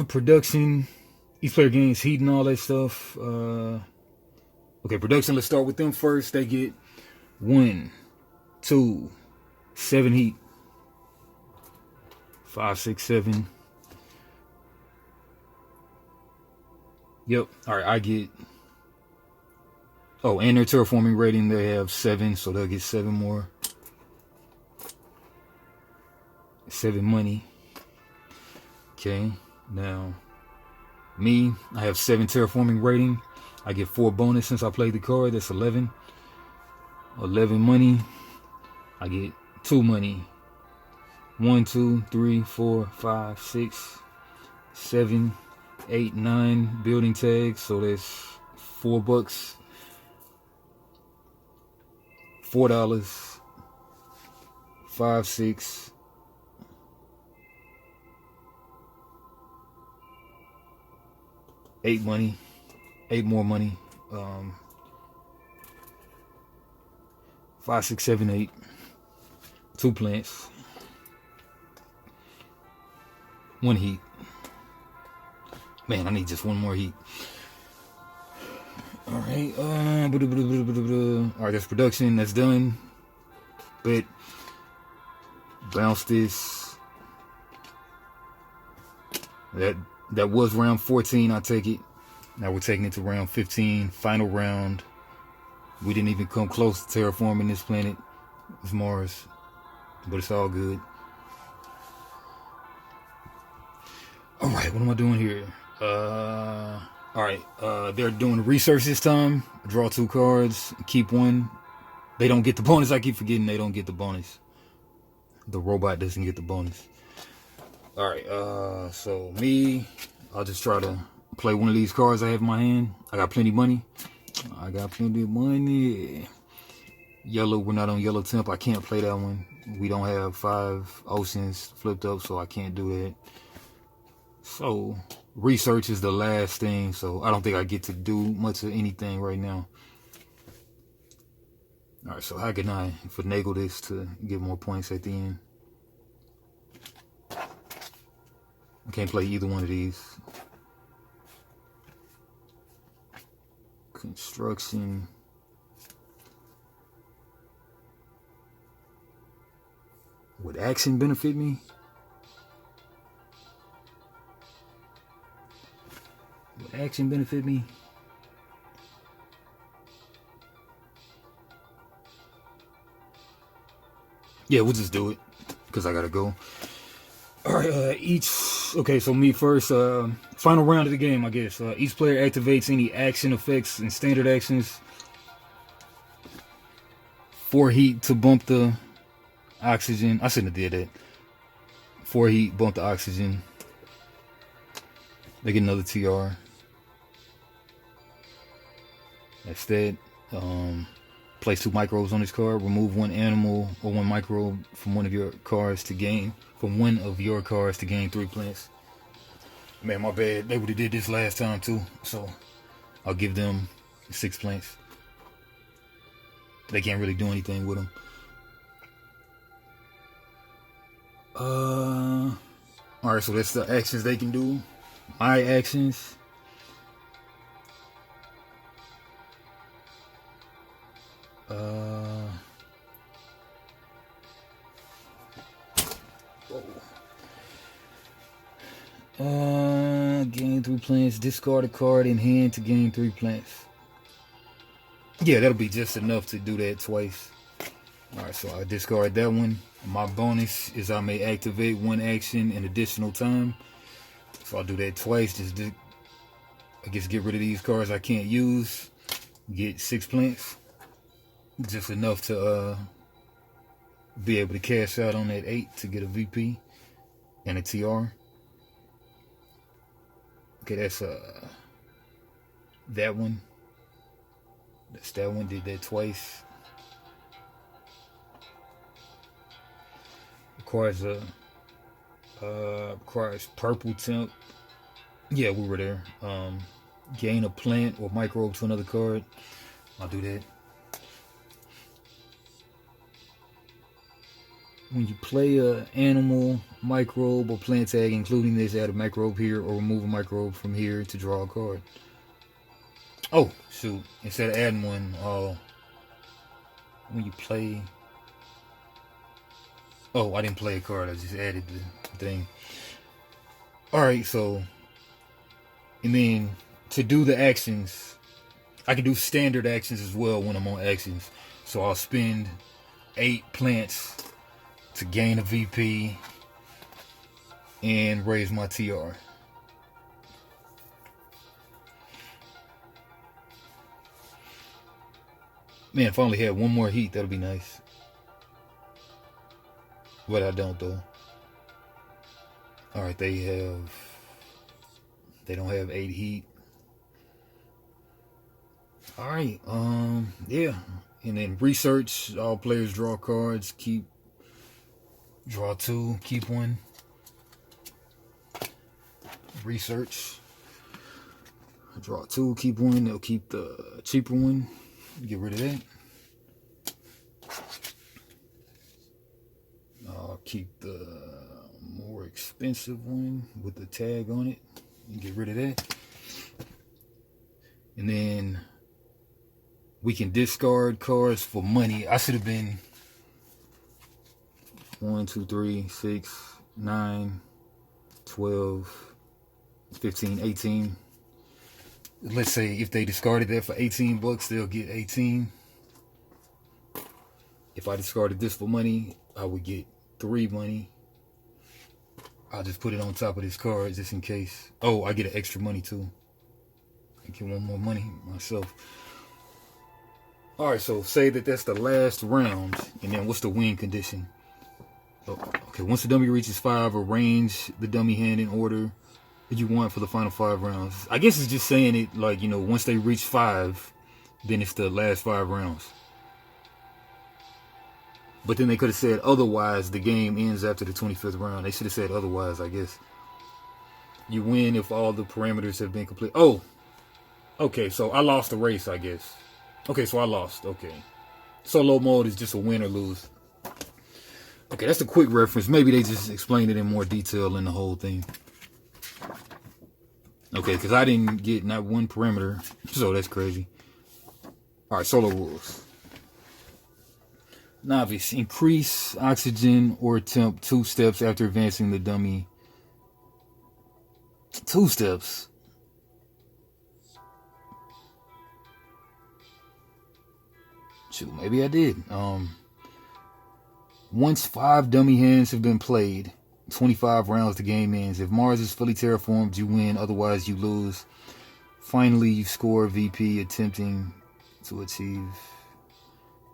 production. Each player gains heat and all that stuff. Okay, production, let's start with them first. They get 1, 2, 7 heat. 5, 6, 7. Yep. All right, I get. Oh, and their terraforming rating, they have 7, so they'll get 7 more. 7 money. Okay, now me, I have 7 terraforming rating. I get 4 bonus since I played the card. That's 11. 11 money. I get 2 money. 1, 2, 3, 4, 5, 6, 7, 8, 9 building tags. So that's $4. $4. 5, 6. 8 money. 8 more money. 5, 6, 7, 8. 2 plants. 1 heat. Man, I need just 1 more heat. Alright, alright, that's production, that's done. But bounce this. That was round 14, I take it. Now we're taking it to round 15, final round. We didn't even come close to terraforming this planet. It's Mars. But it's all good. Alright, what am I doing here? Alright, they're doing research this time. Draw 2 cards, keep 1. They don't get the bonus. I keep forgetting they don't get the bonus. The robot doesn't get the bonus. Alright, so me, I'll just try to play one of these cards I have in my hand. I got plenty of money. Yellow, we're not on yellow temp. I can't play that one. We don't have 5 oceans flipped up, so I can't do that. So research is the last thing, so I don't think I get to do much of anything right now. Alright, so how can I finagle this to get more points at the end? I can't play either one of these. Construction. Would action benefit me? Would action benefit me? Yeah, we'll just do it because I gotta go. All right, okay, so me first. Final round of the game, I guess. Each player activates any action effects and standard actions. 4 heat to bump the oxygen. I shouldn't have did that. 4 heat, bump the oxygen. They get another TR. That's that. Place 2 microbes on this card. Remove 1 animal or 1 microbe from one of your cards to gain 3 plants. Man, my bad. They would have did this last time too, so I'll give them 6 plants. They can't really do anything with them. All right, so that's the actions they can do. My actions. Gain 3 plants. Discard a card in hand to gain 3 plants. Yeah, that'll be just enough to do that twice. Alright, so I discard that one. My bonus is I may activate 1 action in additional time. So I'll do that twice. I guess get rid of these cards I can't use. Get 6 plants. Just enough to be able to cash out on that 8 to get a VP and a TR. Okay, that's that one. That's that one. Did that twice. Requires requires purple temp. Yeah, we were there. Gain a plant or microbe to another card. I'll do that. When you play an animal, microbe, or plant tag, including this, add a microbe here or remove a microbe from here to draw a card. Oh, shoot. Instead of adding one, when you play. Oh, I didn't play a card. I just added the thing. All right, so and then to do the actions, I can do standard actions as well when I'm on actions. So I'll spend 8 plants to gain a VP and raise my TR. Man, if I only had one more heat, that'd be nice. But I don't though. Alright, they don't have 8 heat. Alright, yeah. And then research, all players draw cards, draw 2, keep 1. Research. Draw 2, keep 1. They'll keep the cheaper one. Get rid of that. I'll keep the more expensive one with the tag on it. Get rid of that. And then we can discard cards for money. I should have been 1, 2, 3, 6, 9, 12, 15, 18. Let's say if they discarded that for 18 bucks, they'll get 18. If I discarded this for money, I would get 3 money. I'll just put it on top of this card just in case. Oh, I get an extra money too. I get 1 more money myself. Alright, so say that that's the last round. And then what's the win condition? Oh, okay, once the dummy reaches 5, arrange the dummy hand in order that you want for the final 5 rounds. I guess it's just saying it like, once they reach 5, then it's the last 5 rounds. But then they could have said otherwise the game ends after the 25th round. They should have said otherwise, I guess. You win if all the parameters have been complete. Oh, okay, so I lost the race, I guess. Okay, so I lost. Okay. Solo mode is just a win or lose. Okay, that's a quick reference. Maybe they just explained it in more detail in the whole thing. Okay, because I didn't get not one parameter, so that's crazy. Alright, solo rules. Novice, increase oxygen or temp 2 steps after advancing the dummy. 2 steps. Shoot, maybe I did. Once 5 dummy hands have been played, 25 rounds the game ends. If Mars is fully terraformed, you win, otherwise you lose. Finally, you score VP attempting to achieve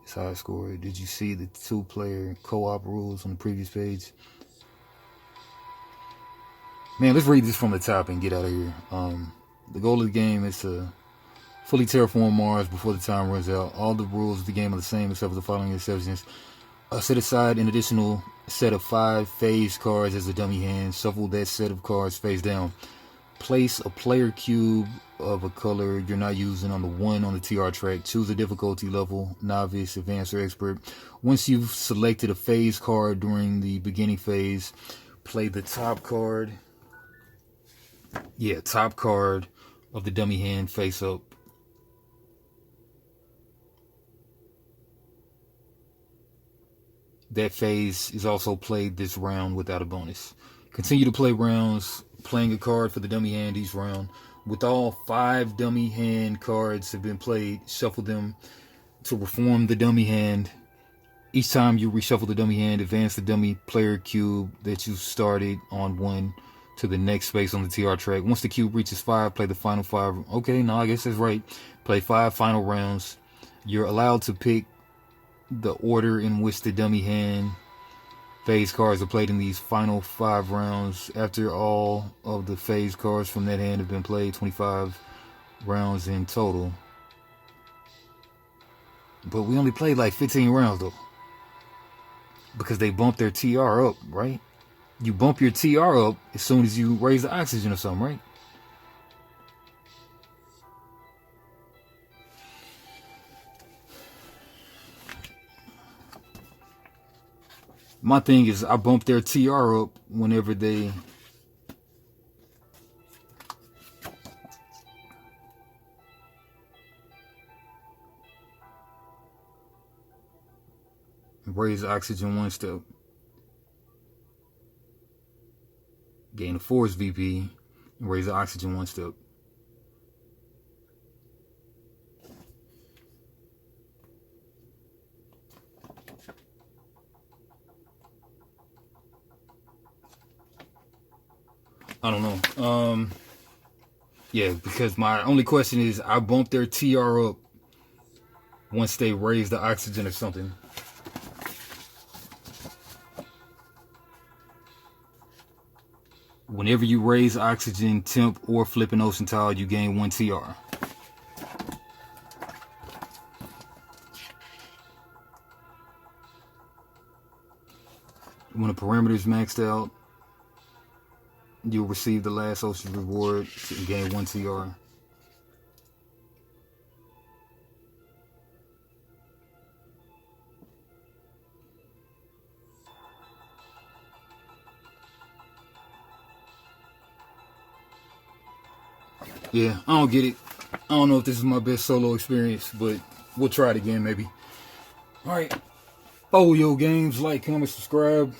its high score. Did you see the 2-player co-op rules on the previous page? Man, let's read this from the top and get out of here. The goal of the game is to fully terraform Mars before the time runs out. All the rules of the game are the same except for the following exceptions. Set aside an additional set of 5 phase cards as a dummy hand. Shuffle that set of cards face down. Place a player cube of a color you're not using on the 1 on the TR track. Choose a difficulty level, novice, advanced, or expert. Once you've selected a phase card during the beginning phase, play the top card. Yeah, top card of the dummy hand face up. That phase is also played this round without a bonus. Continue to play rounds, playing a card for the dummy hand each round. With all 5 dummy hand cards have been played, shuffle them to reform the dummy hand. Each time you reshuffle the dummy hand, advance the dummy player cube that you started on 1 to the next space on the TR track. Once the cube reaches 5, play the final 5. Okay, no, I guess that's right. Play 5 final rounds. You're allowed to pick the order in which the dummy hand phase cards are played in these final 5 rounds. After all of the phase cards from that hand have been played, 25 rounds in total. But we only played like 15 rounds though, because they bumped their TR up, right? You bump your TR up as soon as you raise the oxygen or something, right? My thing is I bump their TR up whenever they Raise oxygen 1 step. Gain a force VP. Raise the oxygen 1 step. I don't know. Yeah, because my only question is, I bumped their TR up once they raise the oxygen or something. Whenever you raise oxygen, temp, or flip an ocean tile, you gain 1 TR. When a parameter is maxed out, you'll receive the last ocean reward and gain 1 TR. Yeah, I don't get it. I don't know if this is my best solo experience, but we'll try it again maybe. Alright. Follow your games, like, comment, subscribe.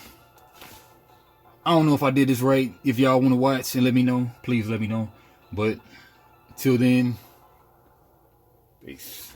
I don't know if I did this right. If y'all want to watch and let me know, please let me know. But till then, peace.